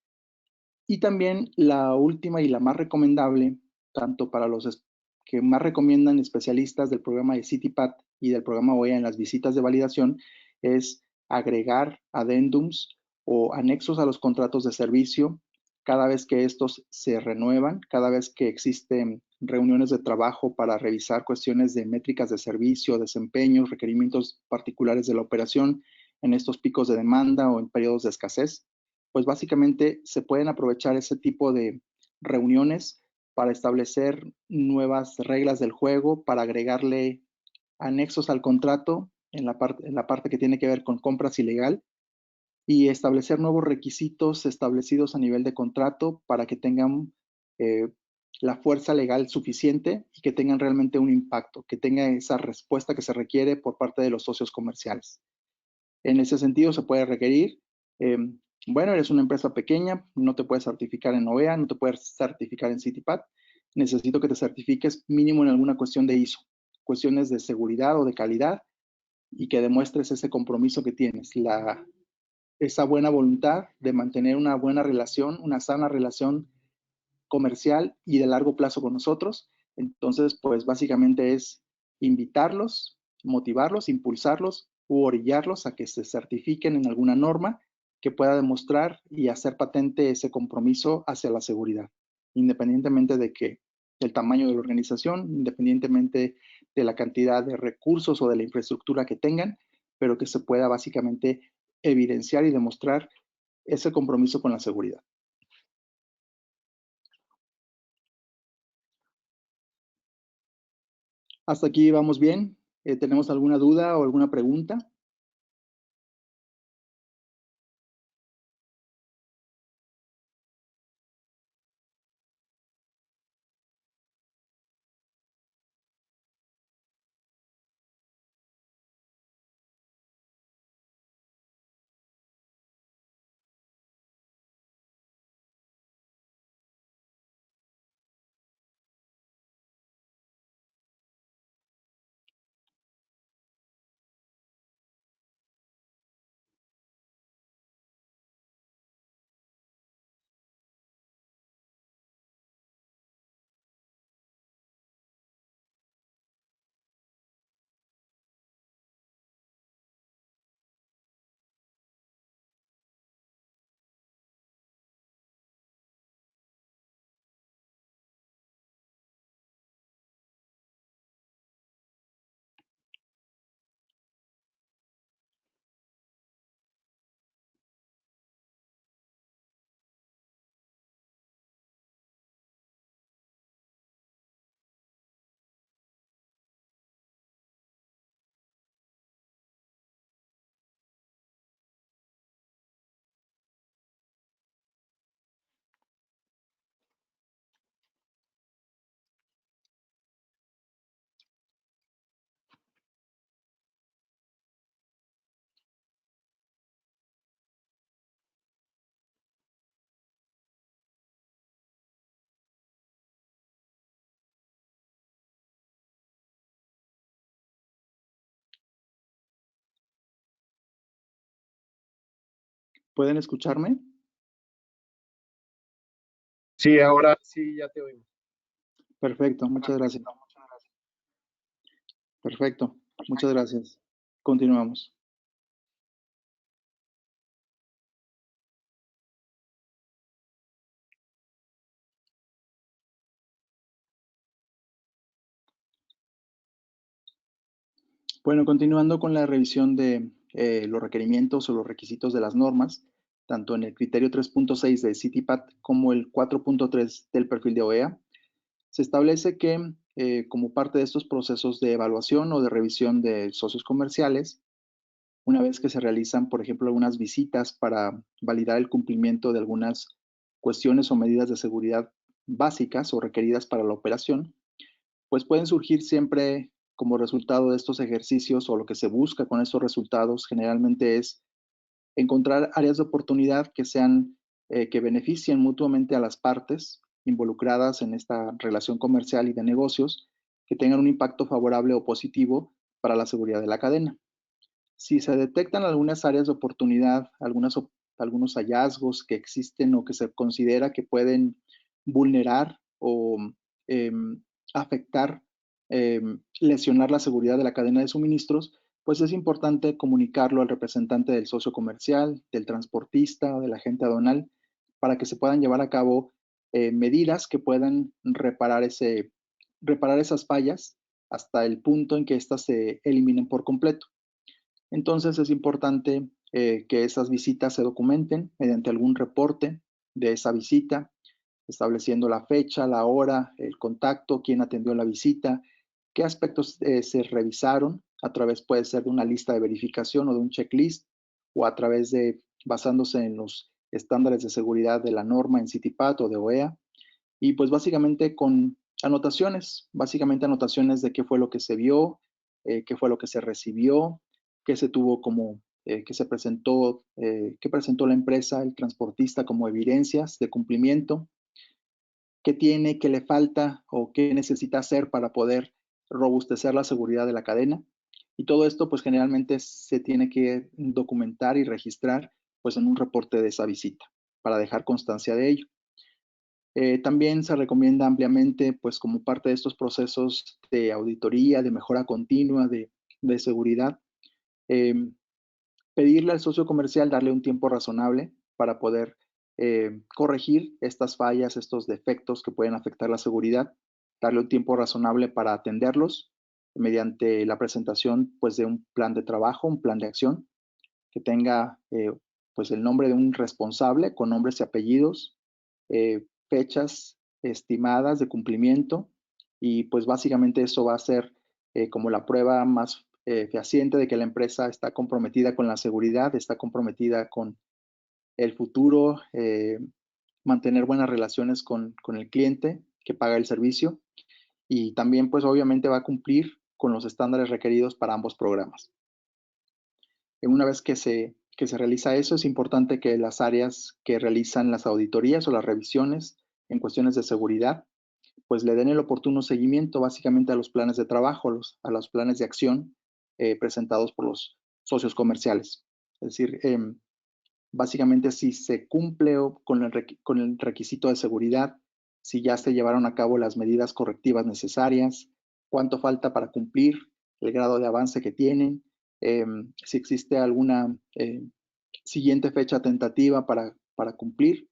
Y también la última y la más recomendable, tanto para los que más recomiendan especialistas del programa de CITIPAT y del programa OEA en las visitas de validación, es agregar adendums o anexos a los contratos de servicio cada vez que estos se renuevan, cada vez que existen reuniones de trabajo para revisar cuestiones de métricas de servicio, desempeños, requerimientos particulares de la operación en estos picos de demanda o en periodos de escasez. Pues básicamente se pueden aprovechar ese tipo de reuniones para establecer nuevas reglas del juego, para agregarle anexos al contrato en la parte que tiene que ver con compras ilegal y establecer nuevos requisitos establecidos a nivel de contrato para que tengan la fuerza legal suficiente y que tengan realmente un impacto, que tengan esa respuesta que se requiere por parte de los socios comerciales. En ese sentido se puede requerir, bueno, eres una empresa pequeña, no te puedes certificar en OEA, no te puedes certificar en CITIPAT, necesito que te certifiques mínimo en alguna cuestión de ISO, cuestiones de seguridad o de calidad, y que demuestres ese compromiso que tienes, esa buena voluntad de mantener una buena relación, una sana relación comercial y de largo plazo con nosotros. Entonces, pues básicamente es invitarlos, motivarlos, impulsarlos u orillarlos a que se certifiquen en alguna norma que pueda demostrar y hacer patente ese compromiso hacia la seguridad, independientemente de que el tamaño de la organización, independientemente de la cantidad de recursos o de la infraestructura que tengan, pero que se pueda básicamente evidenciar y demostrar ese compromiso con la seguridad. Hasta aquí vamos bien. ¿Tenemos alguna duda o alguna pregunta? ¿Pueden escucharme? Sí, ahora sí, ya te oímos. Perfecto, muchas gracias. Perfecto, muchas gracias. Continuamos. Bueno, continuando con la revisión de los requerimientos o los requisitos de las normas, tanto en el criterio 3.6 de CITIPAT como el 4.3 del perfil de OEA, se establece que como parte de estos procesos de evaluación o de revisión de socios comerciales, una vez que se realizan, por ejemplo, algunas visitas para validar el cumplimiento de algunas cuestiones o medidas de seguridad básicas o requeridas para la operación, pues pueden surgir siempre como resultado de estos ejercicios, o lo que se busca con estos resultados generalmente es encontrar áreas de oportunidad que sean, que beneficien mutuamente a las partes involucradas en esta relación comercial y de negocios, que tengan un impacto favorable o positivo para la seguridad de la cadena. Si se detectan algunas áreas de oportunidad, algunos hallazgos que existen o que se considera que pueden vulnerar o afectar, lesionar la seguridad de la cadena de suministros, pues es importante comunicarlo al representante del socio comercial, del transportista o del agente aduanal, para que se puedan llevar a cabo medidas que puedan reparar esas fallas hasta el punto en que éstas se eliminen por completo. Entonces es importante que esas visitas se documenten mediante algún reporte de esa visita, estableciendo la fecha, la hora, el contacto, quién atendió la visita, qué aspectos se revisaron. A través puede ser de una lista de verificación o de un checklist, o a través de basándose en los estándares de seguridad de la norma en CITIPAT o de OEA, y pues básicamente con anotaciones, de qué fue lo que se vio, qué fue lo que se recibió, qué se tuvo como, qué presentó la empresa, el transportista como evidencias de cumplimiento, qué tiene, qué le falta o qué necesita hacer para poder robustecer la seguridad de la cadena. Y todo esto pues generalmente se tiene que documentar y registrar pues en un reporte de esa visita para dejar constancia de ello. También se recomienda ampliamente, pues como parte de estos procesos de auditoría, de mejora continua, de seguridad, pedirle al socio comercial darle un tiempo razonable para poder corregir estas fallas, estos defectos que pueden afectar la seguridad, darle un tiempo razonable para atenderlos mediante la presentación pues de un plan de trabajo, un plan de acción que tenga pues el nombre de un responsable con nombres y apellidos, fechas estimadas de cumplimiento, y pues básicamente eso va a ser como la prueba más fehaciente de que la empresa está comprometida con la seguridad, está comprometida con el futuro, mantener buenas relaciones con el cliente que paga el servicio, y también pues obviamente va a cumplir con los estándares requeridos para ambos programas. Una vez que se realiza eso, es importante que las áreas que realizan las auditorías o las revisiones en cuestiones de seguridad, pues le den el oportuno seguimiento básicamente a los planes de trabajo, a los planes de acción presentados por los socios comerciales. Es decir, básicamente si se cumple con el requisito de seguridad, si ya se llevaron a cabo las medidas correctivas necesarias, cuánto falta para cumplir, el grado de avance que tienen, si existe alguna siguiente fecha tentativa para cumplir.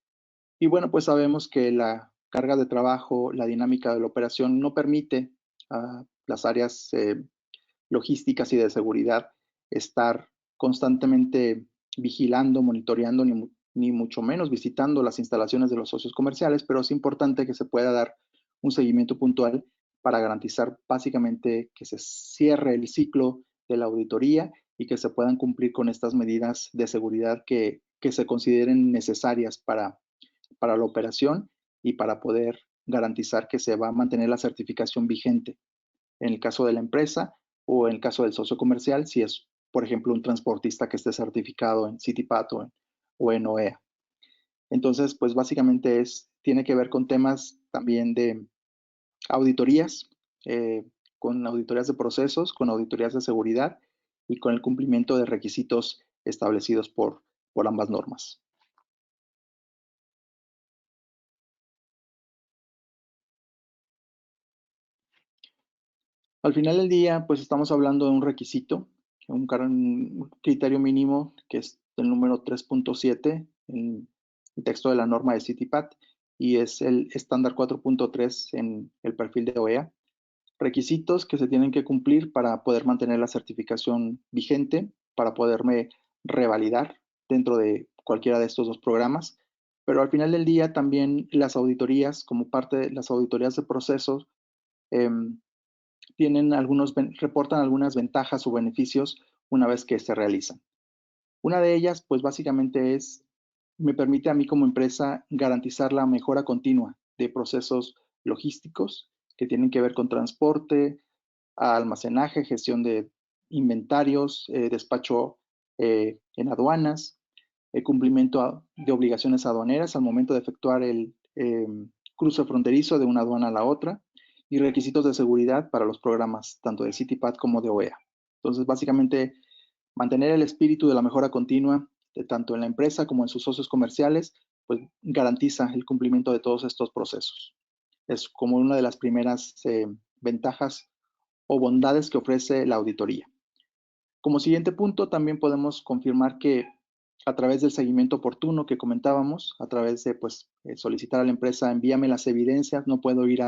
Y bueno, pues sabemos que la carga de trabajo, la dinámica de la operación no permite a las áreas logísticas y de seguridad estar constantemente vigilando, monitoreando, ni mucho menos visitando las instalaciones de los socios comerciales, pero es importante que se pueda dar un seguimiento puntual para garantizar básicamente que se cierre el ciclo de la auditoría y que se puedan cumplir con estas medidas de seguridad que se consideren necesarias para la operación y para poder garantizar que se va a mantener la certificación vigente en el caso de la empresa o en el caso del socio comercial, si es, por ejemplo, un transportista que esté certificado en CITIPAT o en OEA. Entonces, pues básicamente tiene que ver con temas también de auditorías, con auditorías de procesos, con auditorías de seguridad y con el cumplimiento de requisitos establecidos por ambas normas. Al final del día, pues estamos hablando de un requisito, un criterio mínimo que es el número 3.7 en el texto de la norma de CITIPAT y es el estándar 4.3 en el perfil de OEA. Requisitos que se tienen que cumplir para poder mantener la certificación vigente, para poderme revalidar dentro de cualquiera de estos dos programas. Pero al final del día también las auditorías, como parte de las auditorías de procesos, reportan algunas ventajas o beneficios una vez que se realizan. Una de ellas, pues básicamente me permite a mí como empresa garantizar la mejora continua de procesos logísticos que tienen que ver con transporte, almacenaje, gestión de inventarios, despacho en aduanas, el cumplimiento de obligaciones aduaneras al momento de efectuar el cruce fronterizo de una aduana a la otra, y requisitos de seguridad para los programas tanto de CITIPAT como de OEA. Entonces, básicamente, mantener el espíritu de la mejora continua, tanto en la empresa como en sus socios comerciales, pues garantiza el cumplimiento de todos estos procesos. Es como una de las primeras ventajas o bondades que ofrece la auditoría. Como siguiente punto, también podemos confirmar que a través del seguimiento oportuno que comentábamos, a través de solicitar a la empresa, envíame las evidencias, no puedo ir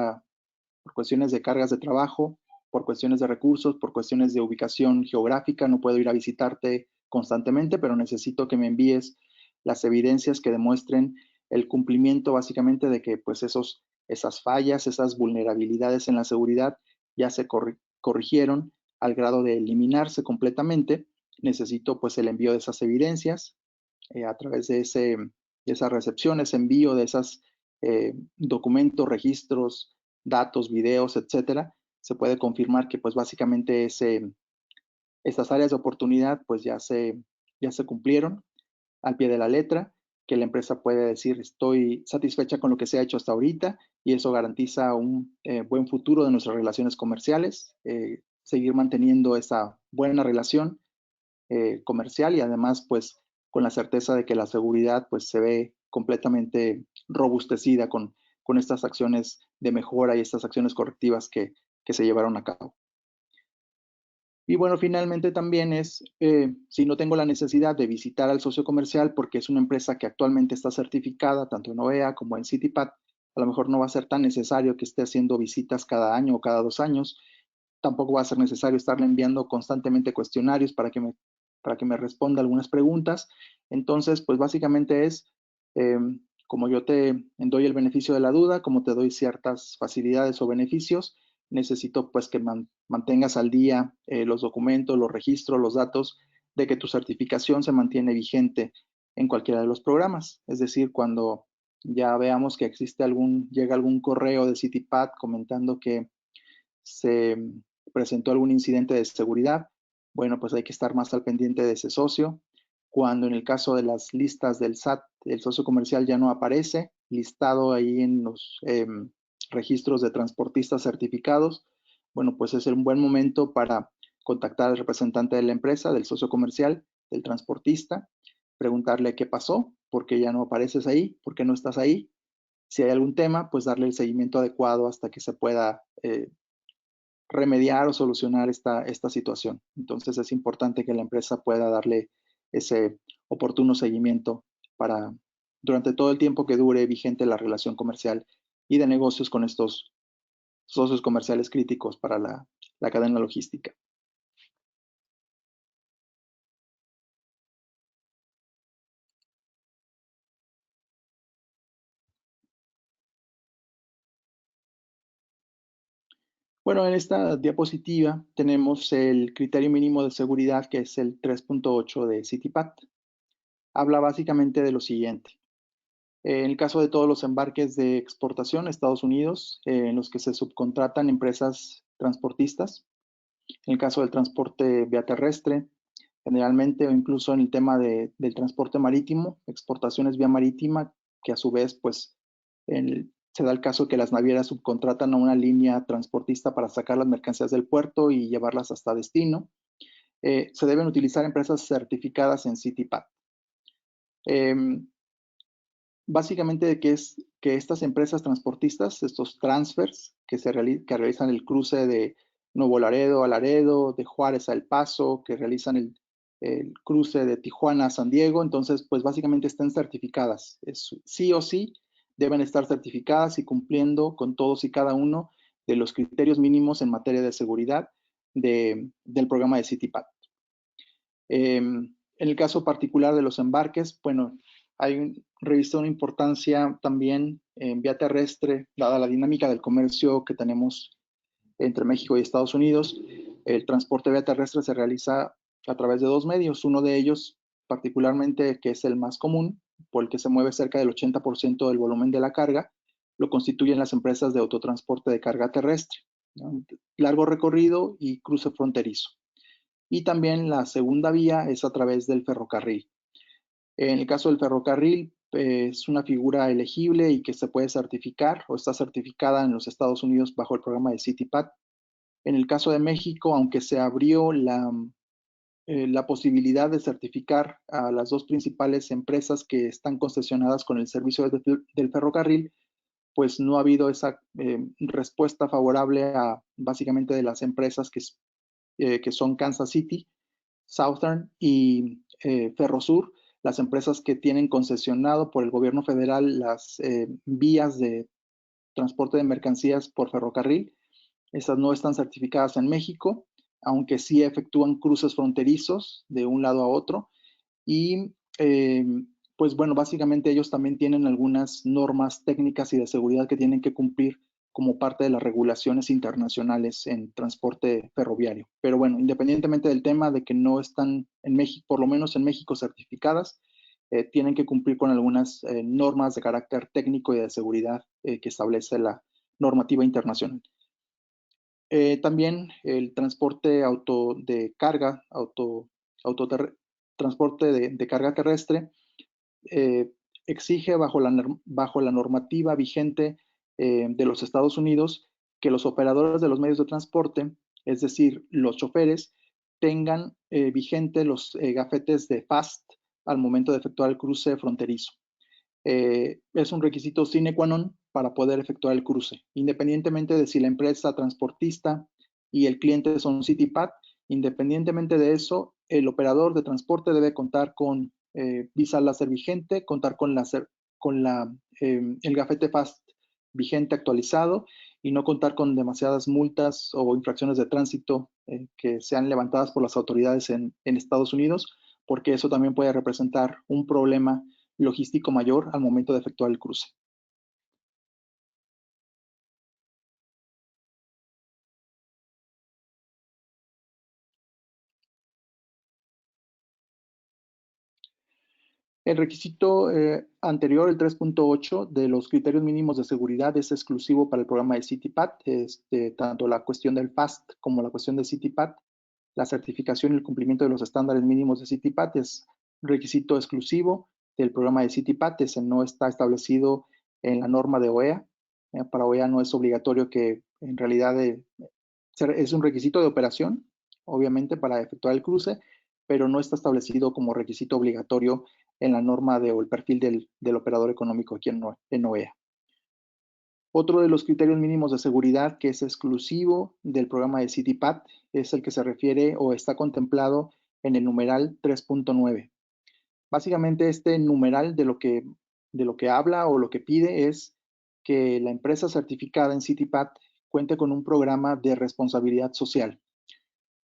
por cuestiones de cargas de trabajo, por cuestiones de recursos, por cuestiones de ubicación geográfica, no puedo ir a visitarte constantemente, pero necesito que me envíes las evidencias que demuestren el cumplimiento básicamente de que pues esas fallas, esas vulnerabilidades en la seguridad ya se corrigieron al grado de eliminarse completamente. Necesito pues el envío de esas evidencias a través de esa recepción, ese envío de esos documentos, registros, datos, videos, etcétera, se puede confirmar que pues básicamente estas áreas de oportunidad pues ya se cumplieron al pie de la letra, que la empresa puede decir estoy satisfecha con lo que se ha hecho hasta ahorita y eso garantiza un buen futuro de nuestras relaciones comerciales, seguir manteniendo esa buena relación comercial y además pues con la certeza de que la seguridad pues se ve completamente robustecida con estas acciones de mejora y estas acciones correctivas que se llevaron a cabo. Y bueno, finalmente también es, si no tengo la necesidad de visitar al socio comercial porque es una empresa que actualmente está certificada, tanto en OEA como en CITIPAT, a lo mejor no va a ser tan necesario que esté haciendo visitas cada año o cada 2 años. Tampoco va a ser necesario estarle enviando constantemente cuestionarios para que me responda algunas preguntas. Entonces, pues básicamente es, como yo te doy el beneficio de la duda, como te doy ciertas facilidades o beneficios, necesito pues que mantengas al día los documentos, los registros, los datos de que tu certificación se mantiene vigente en cualquiera de los programas. Es decir, cuando ya veamos que llega algún correo de CITIPAT comentando que se presentó algún incidente de seguridad, bueno, pues hay que estar más al pendiente de ese socio. Cuando en el caso de las listas del SAT, el socio comercial ya no aparece listado ahí en los registros de transportistas certificados, bueno, pues es un buen momento para contactar al representante de la empresa, del socio comercial, del transportista, preguntarle qué pasó, por qué ya no apareces ahí, por qué no estás ahí. Si hay algún tema, pues darle el seguimiento adecuado hasta que se pueda remediar o solucionar esta situación. Entonces es importante que la empresa pueda darle ese oportuno seguimiento durante todo el tiempo que dure vigente la relación comercial y de negocios con estos socios comerciales críticos para la cadena logística. Bueno, en esta diapositiva tenemos el criterio mínimo de seguridad, que es el 3.8 de CITIPAT. Habla básicamente de lo siguiente. En el caso de todos los embarques de exportación a Estados Unidos, en los que se subcontratan empresas transportistas, en el caso del transporte vía terrestre, generalmente, o incluso en el tema del transporte marítimo, exportaciones vía marítima, que a su vez, pues, se da el caso que las navieras subcontratan a una línea transportista para sacar las mercancías del puerto y llevarlas hasta destino. Se deben utilizar empresas certificadas en CITIPAT. Básicamente de que es que estas empresas transportistas, estos transfers que realizan el cruce de Nuevo Laredo a Laredo, de Juárez a El Paso, que realizan el cruce de Tijuana a San Diego, entonces pues básicamente están certificadas. Sí o sí deben estar certificadas y cumpliendo con todos y cada uno de los criterios mínimos en materia de seguridad del programa de CITIPAT. En el caso particular de los embarques, bueno, revista una importancia también en vía terrestre, dada la dinámica del comercio que tenemos entre México y Estados Unidos. El transporte vía terrestre se realiza a través de 2 medios. Uno de ellos, particularmente, que es el más común, por el que se mueve cerca del 80% del volumen de la carga, lo constituyen las empresas de autotransporte de carga terrestre, ¿no? Largo recorrido y cruce fronterizo. Y también la segunda vía es a través del ferrocarril. En el caso del ferrocarril, es una figura elegible y que se puede certificar o está certificada en los Estados Unidos bajo el programa de CITIPAT. En el caso de México, aunque se abrió la posibilidad de certificar a las 2 principales empresas que están concesionadas con el servicio del ferrocarril, pues no ha habido esa respuesta favorable a básicamente de las empresas que son Kansas City, Southern y Ferrosur, las empresas que tienen concesionado por el gobierno federal las vías de transporte de mercancías por ferrocarril. Esas no están certificadas en México, aunque sí efectúan cruces fronterizos de un lado a otro. Y pues bueno, básicamente ellos también tienen algunas normas técnicas y de seguridad que tienen que cumplir como parte de las regulaciones internacionales en transporte ferroviario. Pero bueno, independientemente del tema de que no están en México, por lo menos en México certificadas, tienen que cumplir con algunas normas de carácter técnico y de seguridad que establece la normativa internacional. También el transporte de carga, transporte de carga terrestre, exige bajo la normativa vigente de los Estados Unidos que los operadores de los medios de transporte, es decir, los choferes, tengan vigente los gafetes de FAST al momento de efectuar el cruce fronterizo. Es un requisito sine qua non para poder efectuar el cruce, independientemente de si la empresa transportista y el cliente son CityPath. Independientemente de eso, el operador de transporte debe contar con visa láser vigente, contar con el gafete FAST vigente actualizado y no contar con demasiadas multas o infracciones de tránsito que sean levantadas por las autoridades en Estados Unidos, porque eso también puede representar un problema logístico mayor al momento de efectuar el cruce. El requisito anterior, el 3.8 de los criterios mínimos de seguridad, es exclusivo para el programa de CityPath. Tanto la cuestión del FAST como la cuestión de CityPath, la certificación y el cumplimiento de los estándares mínimos de CityPath es requisito exclusivo del programa de CityPath. Ese no está establecido en la norma de OEA. Para OEA no es obligatorio, que en realidad es un requisito de operación, obviamente, para efectuar el cruce, pero no está establecido como requisito obligatorio en la norma o el perfil del operador económico aquí en OEA. Otro de los criterios mínimos de seguridad que es exclusivo del programa de CityPath es el que se refiere o está contemplado en el numeral 3.9. Básicamente este numeral de lo que habla o lo que pide es que la empresa certificada en CityPath cuente con un programa de responsabilidad social.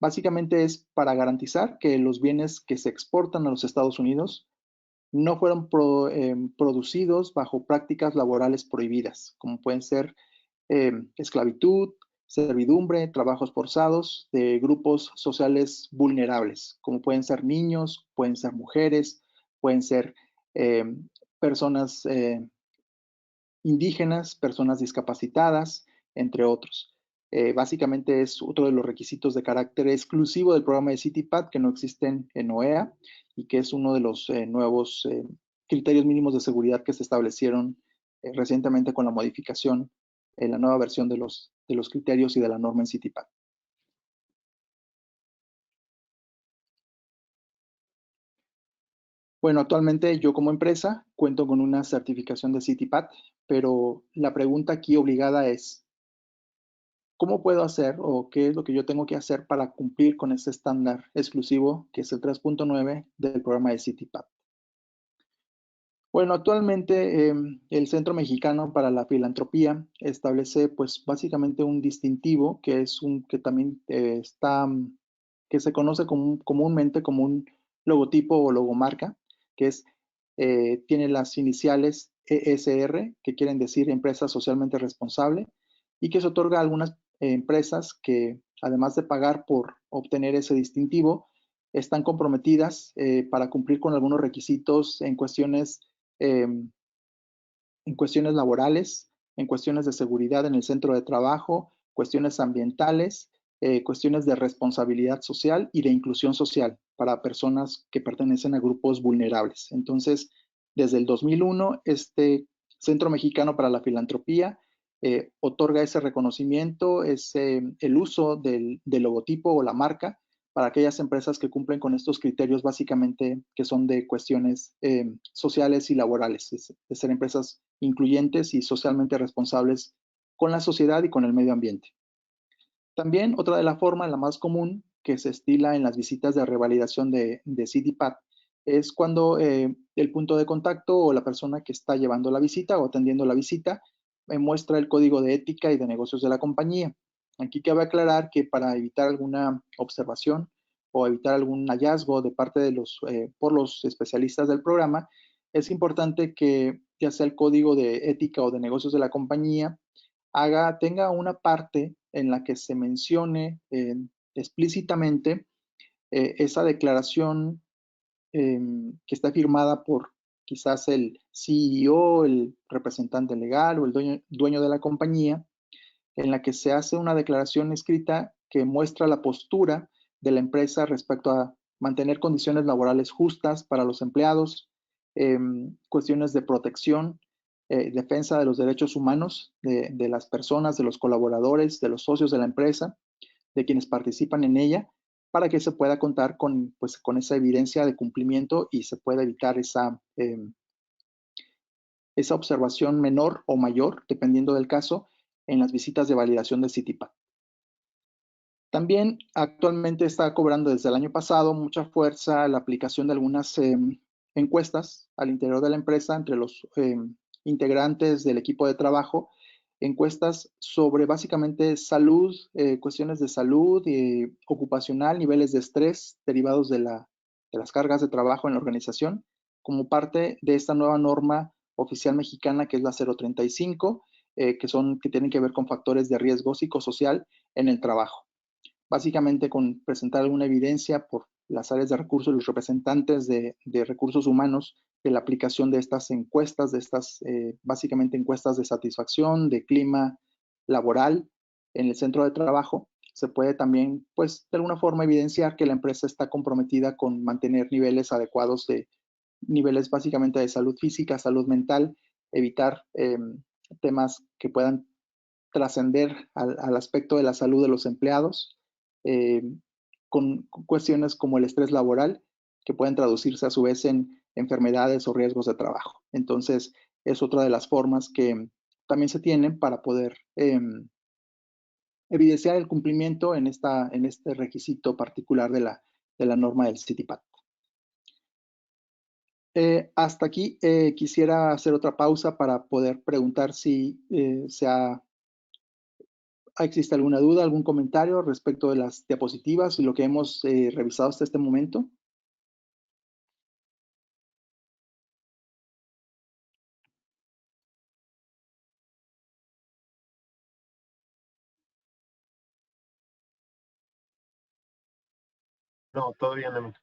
Básicamente es para garantizar que los bienes que se exportan a los Estados Unidos no fueron producidos bajo prácticas laborales prohibidas, como pueden ser esclavitud, servidumbre, trabajos forzados de grupos sociales vulnerables, como pueden ser niños, pueden ser mujeres, pueden ser personas indígenas, personas discapacitadas, entre otros. Básicamente es otro de los requisitos de carácter exclusivo del programa de CityPath que no existen en OEA y que es uno de los nuevos criterios mínimos de seguridad que se establecieron recientemente con la modificación en la nueva versión de los criterios y de la norma en CityPath. Bueno, actualmente yo como empresa cuento con una certificación de CityPath, pero la pregunta aquí obligada es, ¿cómo puedo hacer o qué es lo que yo tengo que hacer para cumplir con este estándar exclusivo que es el 3.9 del programa de CityPath? Bueno, actualmente el Centro Mexicano para la Filantropía establece pues básicamente un distintivo que es que también que se conoce comúnmente como un logotipo o logomarca, que tiene las iniciales ESR, que quieren decir Empresa Socialmente Responsable, y que se otorga a algunas empresas que, además de pagar por obtener ese distintivo, están comprometidas para cumplir con algunos requisitos en cuestiones laborales, en cuestiones de seguridad en el centro de trabajo, cuestiones ambientales, cuestiones de responsabilidad social y de inclusión social para personas que pertenecen a grupos vulnerables. Entonces, desde el 2001, este Centro Mexicano para la Filantropía otorga ese reconocimiento, el uso del logotipo o la marca para aquellas empresas que cumplen con estos criterios básicamente que son de cuestiones sociales y laborales, de ser empresas incluyentes y socialmente responsables con la sociedad y con el medio ambiente. También otra de la formas, la más común, que se estila en las visitas de revalidación de CityPath es cuando el punto de contacto o la persona que está llevando la visita o atendiendo la visita muestra el código de ética y de negocios de la compañía. Aquí cabe aclarar que para evitar alguna observación o evitar algún hallazgo de parte de por los especialistas del programa, es importante que ya sea el código de ética o de negocios de la compañía tenga una parte en la que se mencione explícitamente esa declaración que está firmada por quizás el CEO, el representante legal o el dueño de la compañía, en la que se hace una declaración escrita que muestra la postura de la empresa respecto a mantener condiciones laborales justas para los empleados, cuestiones de protección, defensa de los derechos humanos de las personas, de los colaboradores, de los socios de la empresa, de quienes participan en ella, para que se pueda contar con, pues, con esa evidencia de cumplimiento y se pueda evitar esa observación menor o mayor, dependiendo del caso, en las visitas de validación de CITIPAT. También actualmente está cobrando desde el año pasado mucha fuerza la aplicación de algunas encuestas al interior de la empresa entre los integrantes del equipo de trabajo, encuestas sobre básicamente salud, cuestiones de salud ocupacional, niveles de estrés derivados de las cargas de trabajo en la organización, como parte de esta nueva norma oficial mexicana que es la 035, que tienen que ver con factores de riesgo psicosocial en el trabajo. Básicamente con presentar alguna evidencia por las áreas de recursos, los representantes de recursos humanos, de la aplicación de estas encuestas, de estas básicamente encuestas de satisfacción, de clima laboral en el centro de trabajo, se puede también, pues, de alguna forma evidenciar que la empresa está comprometida con mantener niveles adecuados niveles básicamente de salud física, salud mental, evitar temas que puedan trascender al aspecto de la salud de los empleados, con cuestiones como el estrés laboral, que pueden traducirse a su vez en enfermedades o riesgos de trabajo. Entonces, es otra de las formas que también se tienen para poder evidenciar el cumplimiento en este requisito particular de la norma del CITIPAT. Hasta aquí quisiera hacer otra pausa para poder preguntar si ¿existe alguna duda, algún comentario respecto de las diapositivas y lo que hemos revisado hasta este momento? No, todo bien, Emil.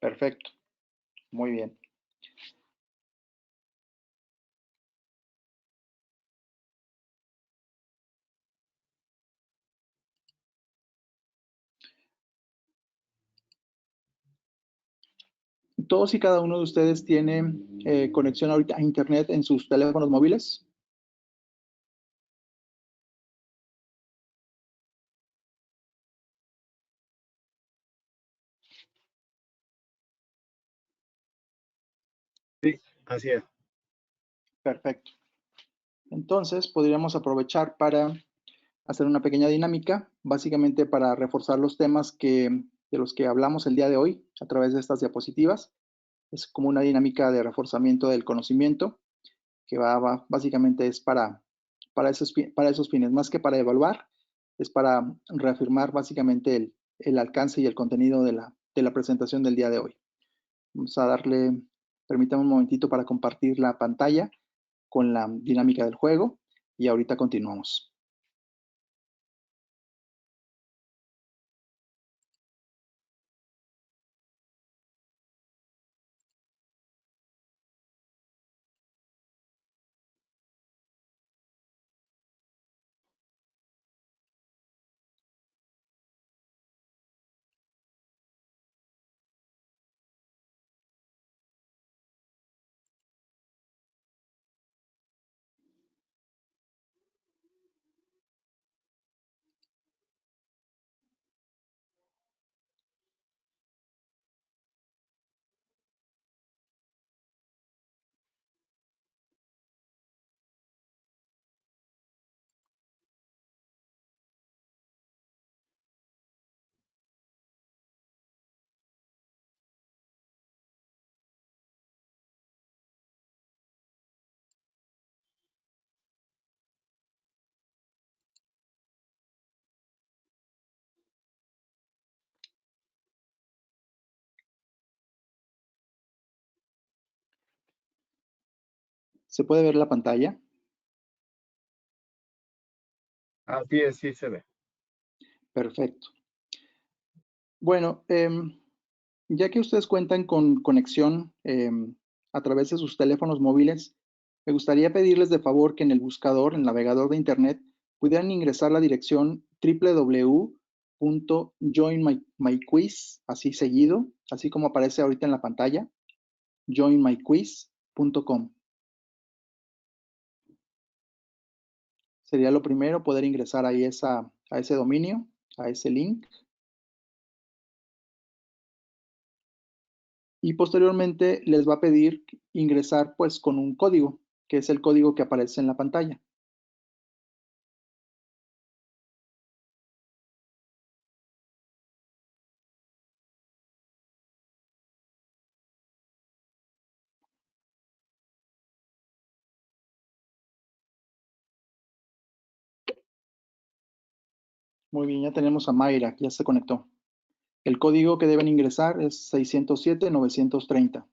Perfecto, muy bien. ¿Todos y cada uno de ustedes tienen conexión ahorita a Internet en sus teléfonos móviles? Sí, así es. Perfecto. Entonces, podríamos aprovechar para hacer una pequeña dinámica, básicamente para reforzar los temas de los que hablamos el día de hoy a través de estas diapositivas. Es como una dinámica de reforzamiento del conocimiento que básicamente es para esos fines, más que para evaluar, es para reafirmar básicamente el alcance y el contenido de la presentación del día de hoy. Vamos a permítame un momentito para compartir la pantalla con la dinámica del juego y ahorita continuamos. ¿Se puede ver la pantalla? Así es, sí se ve. Perfecto. Bueno, ya que ustedes cuentan con conexión a través de sus teléfonos móviles, me gustaría pedirles de favor que en el buscador, en el navegador de Internet, pudieran ingresar la dirección www.joinmyquiz, así seguido, así como aparece ahorita en la pantalla, joinmyquiz.com. Sería lo primero, poder ingresar ahí a ese dominio, a ese link. Y posteriormente les va a pedir ingresar pues con un código, que es el código que aparece en la pantalla. Muy bien, ya tenemos a Mayra, ya se conectó. El código que deben ingresar es 607-930.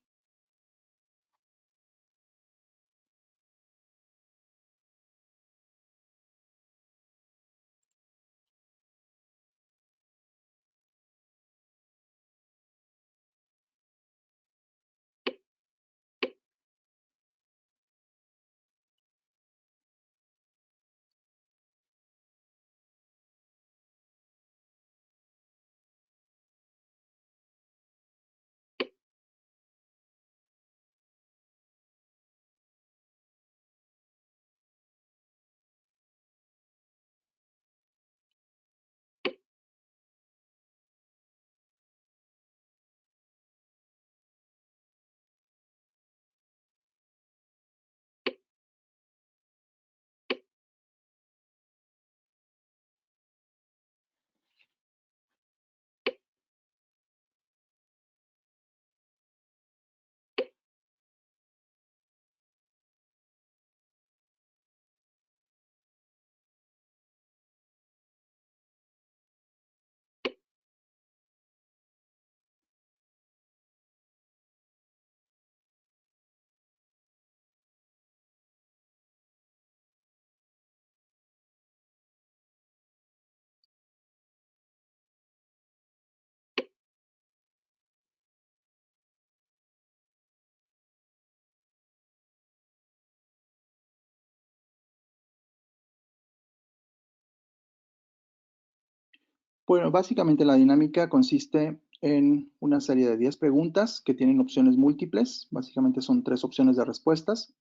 Bueno, básicamente la dinámica consiste en una serie de 10 preguntas que tienen opciones múltiples. Básicamente son 3 opciones de respuestas.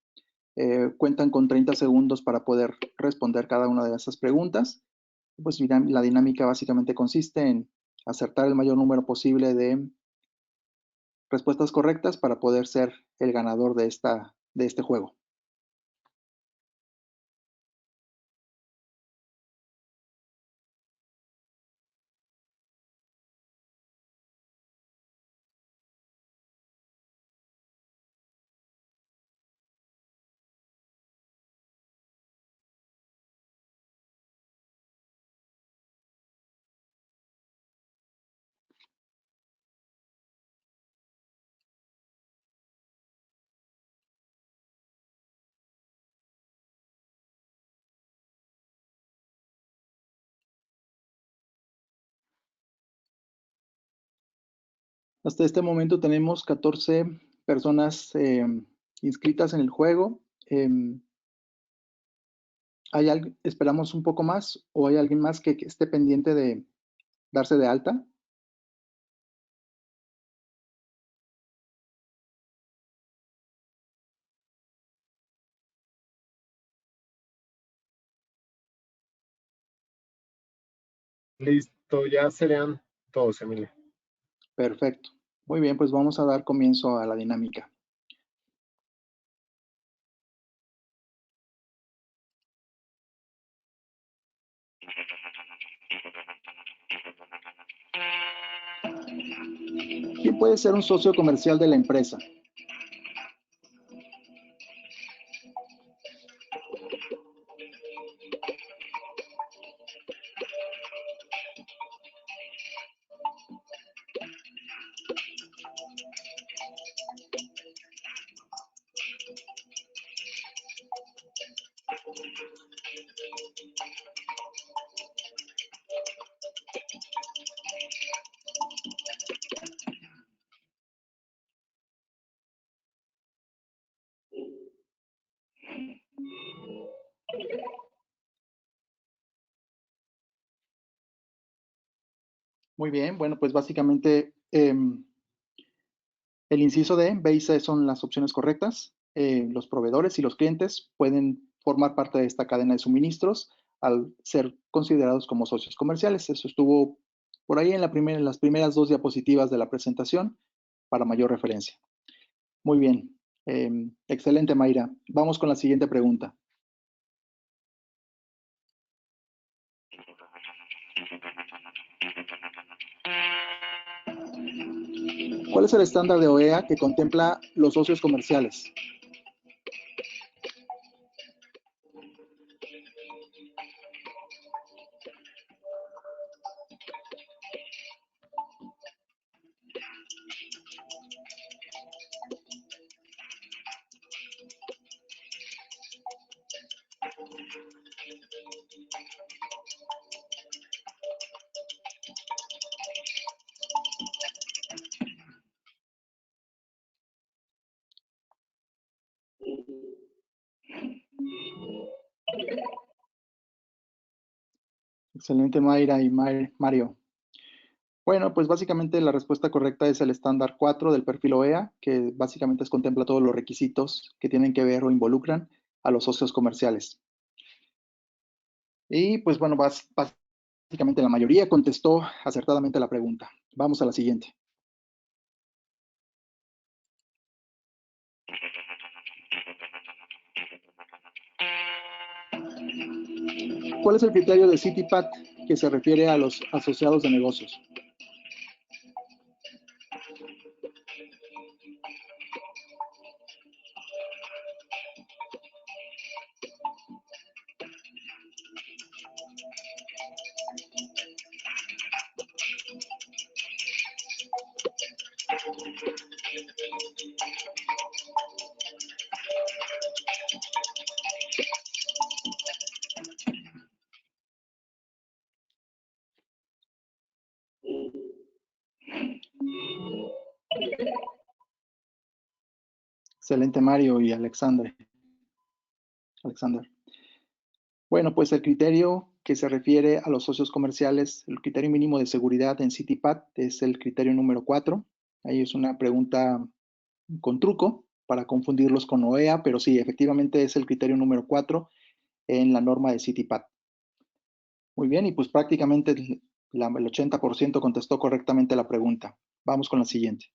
Cuentan con 30 segundos para poder responder cada una de esas preguntas. Pues la dinámica básicamente consiste en acertar el mayor número posible de respuestas correctas para poder ser el ganador de este juego. Hasta este momento tenemos 14 personas inscritas en el juego. ¿Esperamos un poco más o hay alguien más que esté pendiente de darse de alta? Listo, ya serían todos, Emilio. Perfecto. Muy bien, pues vamos a dar comienzo a la dinámica. ¿Quién puede ser un socio comercial de la empresa? Muy bien, bueno, pues básicamente el inciso D, B y C son las opciones correctas. Los proveedores y los clientes pueden formar parte de esta cadena de suministros al ser considerados como socios comerciales. Eso estuvo por ahí en las primeras dos diapositivas de la presentación para mayor referencia. Muy bien, excelente, Mayra. Vamos con la siguiente pregunta. ¿Cuál es el estándar de OEA que contempla los socios comerciales? Excelente, Mayra y Mario. Bueno, pues básicamente la respuesta correcta es el estándar 4 del perfil OEA, que básicamente contempla todos los requisitos que tienen que ver o involucran a los socios comerciales. Y pues bueno, básicamente la mayoría contestó acertadamente la pregunta. Vamos a la siguiente. ¿Cuál es el criterio de CityPat que se refiere a los asociados de negocios? Excelente, Mario y Alexander. Bueno, pues el criterio que se refiere a los socios comerciales, el criterio mínimo de seguridad en CityPat es el criterio número 4. Ahí es una pregunta con truco para confundirlos con OEA, pero sí, efectivamente es el criterio número 4 en la norma de CityPat. Muy bien, y pues prácticamente el 80% contestó correctamente la pregunta. Vamos con la siguiente.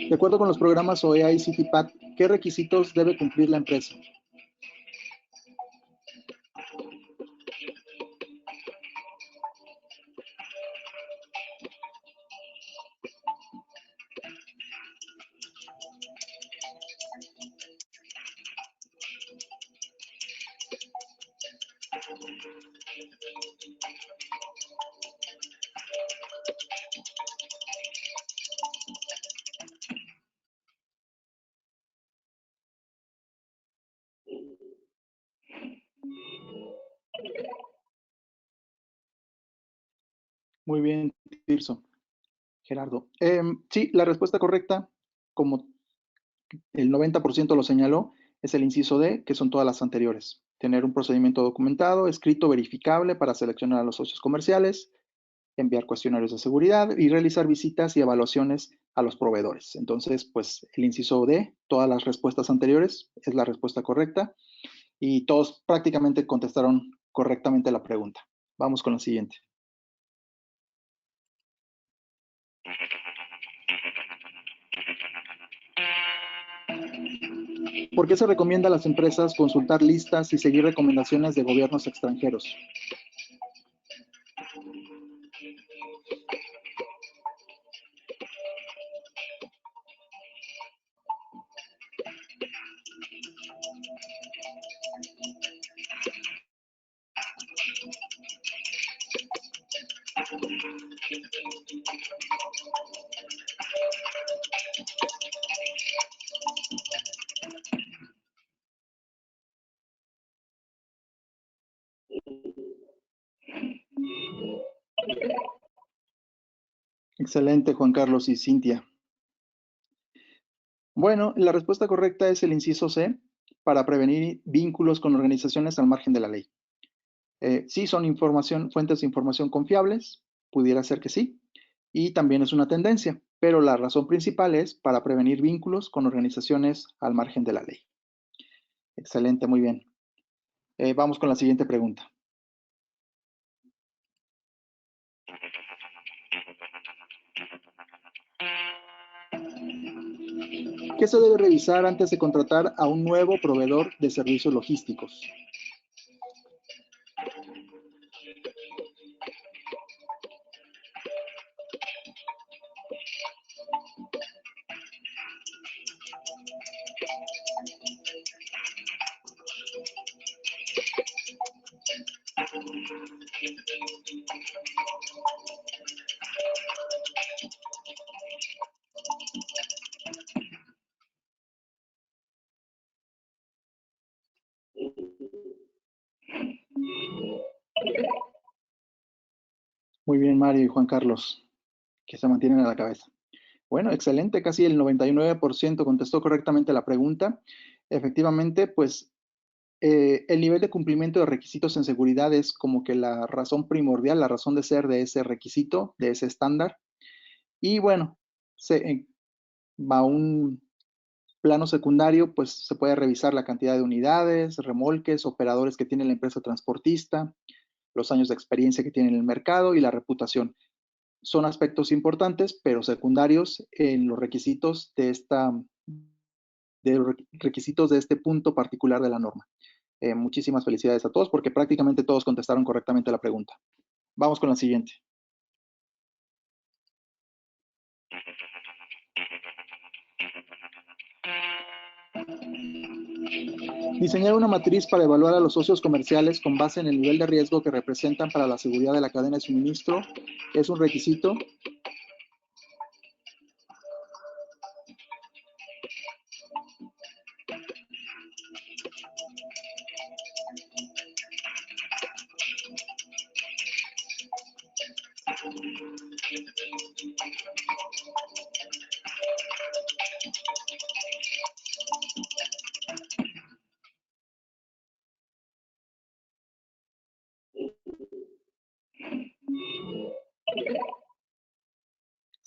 De acuerdo con los programas OEA y CityPat, ¿qué requisitos debe cumplir la empresa? Muy bien, Tirso. Gerardo. Sí, la respuesta correcta, como el 90% lo señaló, es el inciso D, que son todas las anteriores. Tener un procedimiento documentado, escrito, verificable para seleccionar a los socios comerciales, enviar cuestionarios de seguridad y realizar visitas y evaluaciones a los proveedores. Entonces, pues el inciso D, todas las respuestas anteriores, es la respuesta correcta y todos prácticamente contestaron correctamente la pregunta. Vamos con la siguiente. ¿Por qué se recomienda a las empresas consultar listas y seguir recomendaciones de gobiernos extranjeros? Excelente, Juan Carlos y Cintia. Bueno, la respuesta correcta es el inciso C, para prevenir vínculos con organizaciones al margen de la ley. Sí, son fuentes de información confiables, pudiera ser que sí, y también es una tendencia, pero la razón principal es para prevenir vínculos con organizaciones al margen de la ley. Excelente, muy bien. Vamos con la siguiente pregunta. ¿Qué se debe revisar antes de contratar a un nuevo proveedor de servicios logísticos? Muy bien, Mario y Juan Carlos, que se mantienen a la cabeza. Bueno, excelente, casi el 99% contestó correctamente la pregunta. Efectivamente, pues el nivel de cumplimiento de requisitos en seguridad es como que la razón primordial, la razón de ser de ese requisito, de ese estándar. Y bueno, va a un plano secundario, pues se puede revisar la cantidad de unidades, remolques, operadores que tiene la empresa transportista, los años de experiencia que tiene en el mercado y la reputación. Son aspectos importantes, pero secundarios en los requisitos de este punto particular de la norma. Muchísimas felicidades a todos porque prácticamente todos contestaron correctamente la pregunta. Vamos con la siguiente. Diseñar una matriz para evaluar a los socios comerciales con base en el nivel de riesgo que representan para la seguridad de la cadena de suministro es un requisito.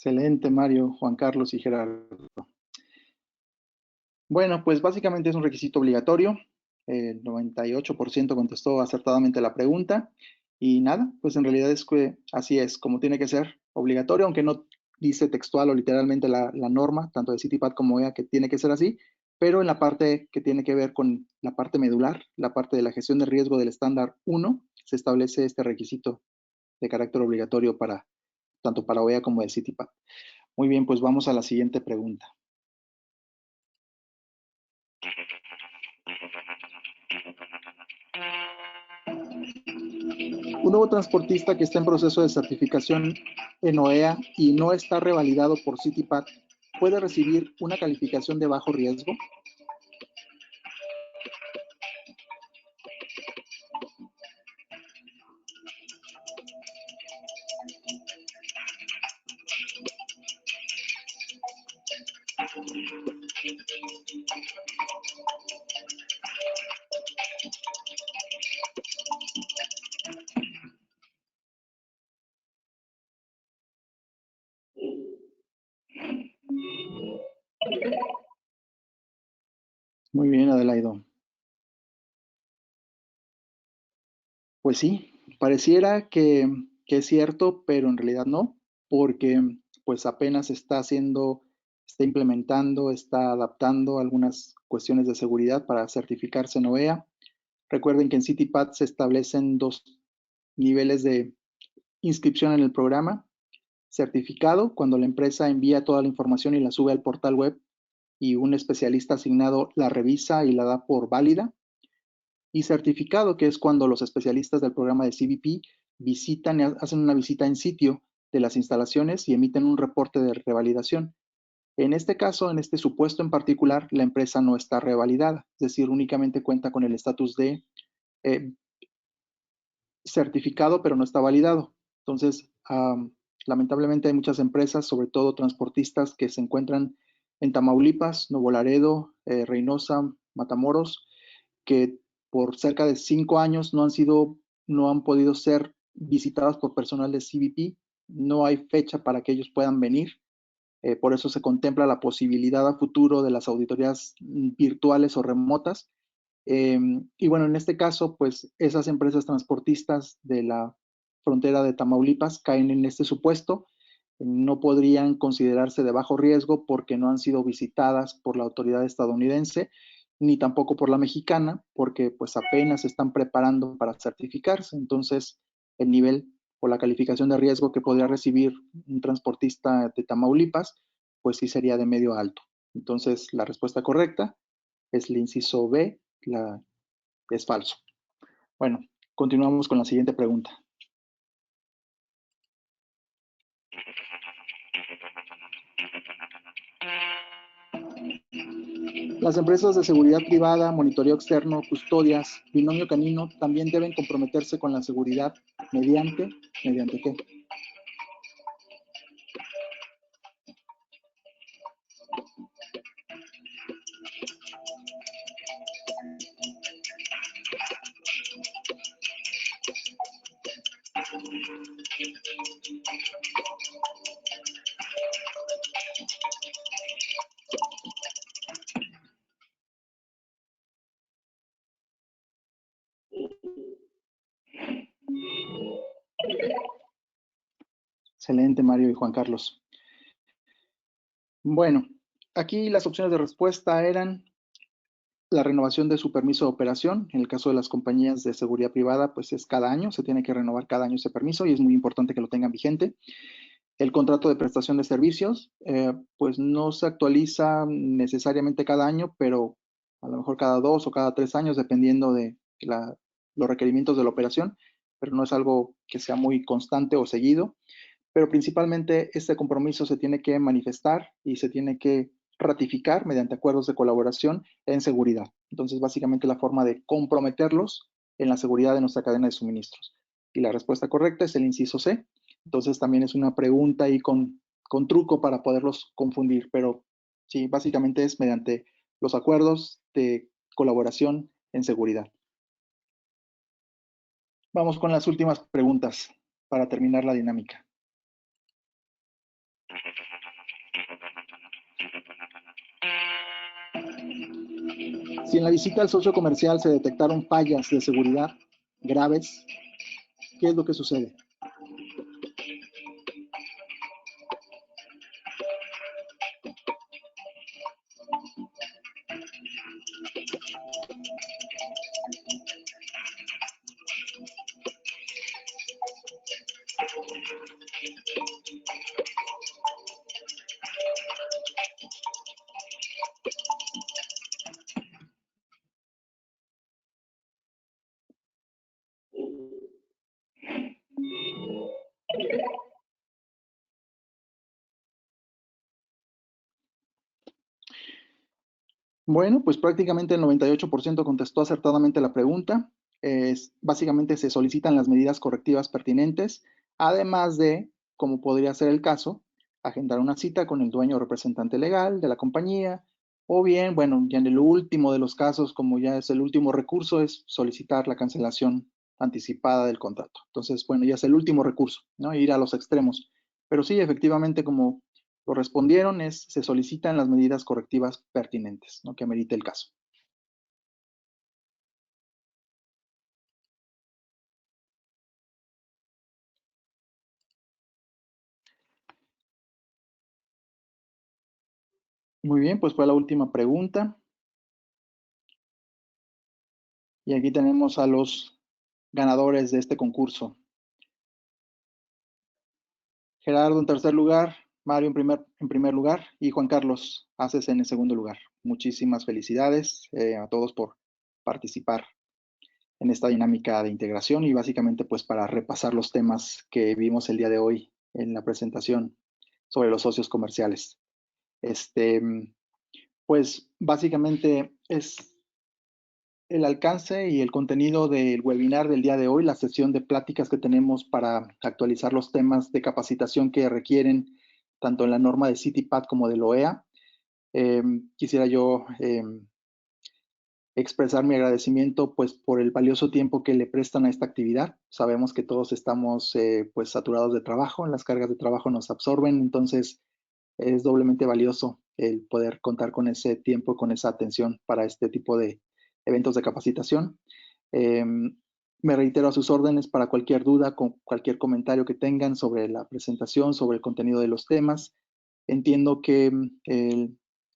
Excelente, Mario, Juan Carlos y Gerardo. Bueno, pues básicamente es un requisito obligatorio. El 98% contestó acertadamente la pregunta. Y nada, pues en realidad es que así es, como tiene que ser obligatorio, aunque no dice textual o literalmente la norma, tanto de CITIPAT como EA, que tiene que ser así, pero en la parte que tiene que ver con la parte medular, la parte de la gestión de riesgo del estándar 1, se establece este requisito de carácter obligatorio tanto para OEA como de CITIPAT. Muy bien, pues vamos a la siguiente pregunta. Un nuevo transportista que está en proceso de certificación en OEA y no está revalidado por CITIPAT, ¿puede recibir una calificación de bajo riesgo? Muy bien, Adelaido. Pues sí, pareciera que es cierto, pero en realidad no, porque pues apenas está implementando, está adaptando algunas cuestiones de seguridad para certificarse en OEA. Recuerden que en CITIPAT se establecen 2 niveles de inscripción en el programa. Certificado, cuando la empresa envía toda la información y la sube al portal web y un especialista asignado la revisa y la da por válida. Y certificado, que es cuando los especialistas del programa de CBP hacen una visita en sitio de las instalaciones y emiten un reporte de revalidación. En este caso, en este supuesto en particular, la empresa no está revalidada, es decir, únicamente cuenta con el estatus de certificado, pero no está validado. Entonces, lamentablemente hay muchas empresas, sobre todo transportistas, que se encuentran en Tamaulipas, Nuevo Laredo, Reynosa, Matamoros, que por cerca de 5 años no han podido ser visitadas por personal de CBP. No hay fecha para que ellos puedan venir. Por eso se contempla la posibilidad a futuro de las auditorías virtuales o remotas. Y bueno, en este caso, pues esas empresas transportistas de la frontera de Tamaulipas caen en este supuesto. No podrían considerarse de bajo riesgo porque no han sido visitadas por la autoridad estadounidense, ni tampoco por la mexicana, porque pues apenas se están preparando para certificarse. Entonces, el nivel o la calificación de riesgo que podría recibir un transportista de Tamaulipas, pues sí sería de medio a alto. Entonces, la respuesta correcta es el inciso B, es falso. Bueno, continuamos con la siguiente pregunta. Las empresas de seguridad privada, monitoreo externo, custodias, binomio canino también deben comprometerse con la seguridad ¿mediante qué? Excelente, Mario y Juan Carlos. Bueno, aquí las opciones de respuesta eran la renovación de su permiso de operación. En el caso de las compañías de seguridad privada, pues es cada año, se tiene que renovar cada año ese permiso y es muy importante que lo tengan vigente. El contrato de prestación de servicios, pues no se actualiza necesariamente cada año, pero a lo mejor cada 2 o cada 3 años, dependiendo de los requerimientos de la operación, pero no es algo que sea muy constante o seguido. Pero principalmente este compromiso se tiene que manifestar y se tiene que ratificar mediante acuerdos de colaboración en seguridad. Entonces, básicamente la forma de comprometerlos en la seguridad de nuestra cadena de suministros. Y la respuesta correcta es el inciso C. Entonces, también es una pregunta ahí con truco para poderlos confundir, pero sí, básicamente es mediante los acuerdos de colaboración en seguridad. Vamos con las últimas preguntas para terminar la dinámica. Si en la visita al socio comercial se detectaron fallas de seguridad graves, ¿qué es lo que sucede? Bueno, pues prácticamente el 98% contestó acertadamente la pregunta. Básicamente se solicitan las medidas correctivas pertinentes, además de, como podría ser el caso, agendar una cita con el dueño o representante legal de la compañía, o bien, bueno, ya en el último de los casos, como ya es el último recurso, es solicitar la cancelación anticipada del contrato. Entonces, bueno, ya es el último recurso, ¿no? Ir a los extremos. Pero sí, efectivamente, como lo respondieron, se solicitan las medidas correctivas pertinentes, ¿no? Que amerite el caso. Muy bien, pues fue la última pregunta. Y aquí tenemos a los ganadores de este concurso. Gerardo en tercer lugar, Mario en primer lugar y Juan Carlos Haces en el segundo lugar. Muchísimas felicidades a todos por participar en esta dinámica de integración y básicamente pues para repasar los temas que vimos el día de hoy en la presentación sobre los socios comerciales. Pues básicamente es el alcance y el contenido del webinar del día de hoy, la sesión de pláticas que tenemos para actualizar los temas de capacitación que requieren tanto en la norma de CITIPAT como de la OEA. Quisiera yo expresar mi agradecimiento pues por el valioso tiempo que le prestan a esta actividad. Sabemos que todos estamos pues saturados de trabajo, las cargas de trabajo nos absorben, entonces es doblemente valioso el poder contar con ese tiempo, con esa atención para este tipo de eventos de capacitación. Me reitero a sus órdenes para cualquier duda, con cualquier comentario que tengan sobre la presentación, sobre el contenido de los temas. Entiendo que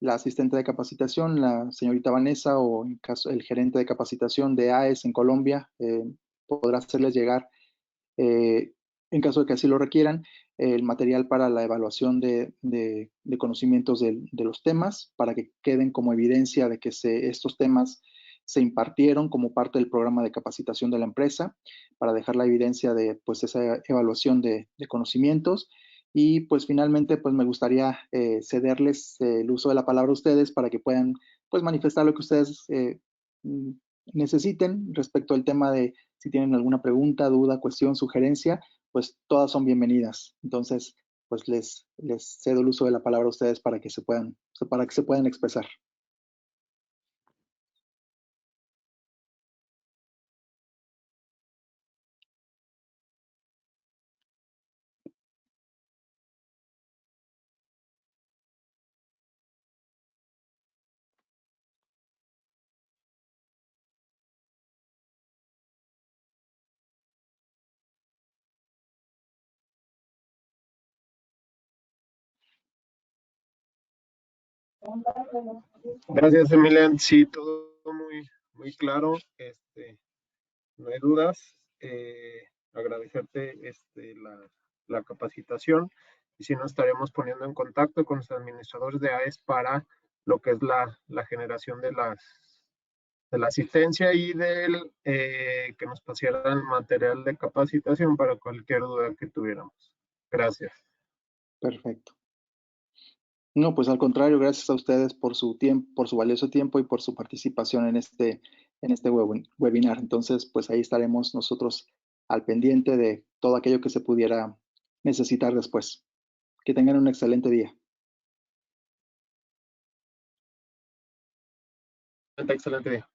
la asistente de capacitación, la señorita Vanessa, o en caso el gerente de capacitación de AES en Colombia, podrá hacerles llegar, en caso de que así lo requieran, el material para la evaluación de conocimientos de los temas, para que queden como evidencia de que estos temas se impartieron como parte del programa de capacitación de la empresa, para dejar la evidencia de pues, esa evaluación de conocimientos. Y pues finalmente pues me gustaría cederles el uso de la palabra a ustedes para que puedan pues manifestar lo que ustedes necesiten respecto al tema de si tienen alguna pregunta, duda, cuestión, sugerencia, pues todas son bienvenidas. Entonces, pues les cedo el uso de la palabra a ustedes para que se puedan expresar. Gracias, Emilia. Sí, todo muy claro. No hay dudas. Agradecerte la capacitación. Y si nos estaremos poniendo en contacto con los administradores de AES para lo que es la generación de la asistencia y del que nos pasaran material de capacitación para cualquier duda que tuviéramos. Gracias. Perfecto. No, pues al contrario, gracias a ustedes por su tiempo, por su valioso tiempo y por su participación en este webinar. Entonces, pues ahí estaremos nosotros al pendiente de todo aquello que se pudiera necesitar después. Que tengan un excelente día. Excelente día.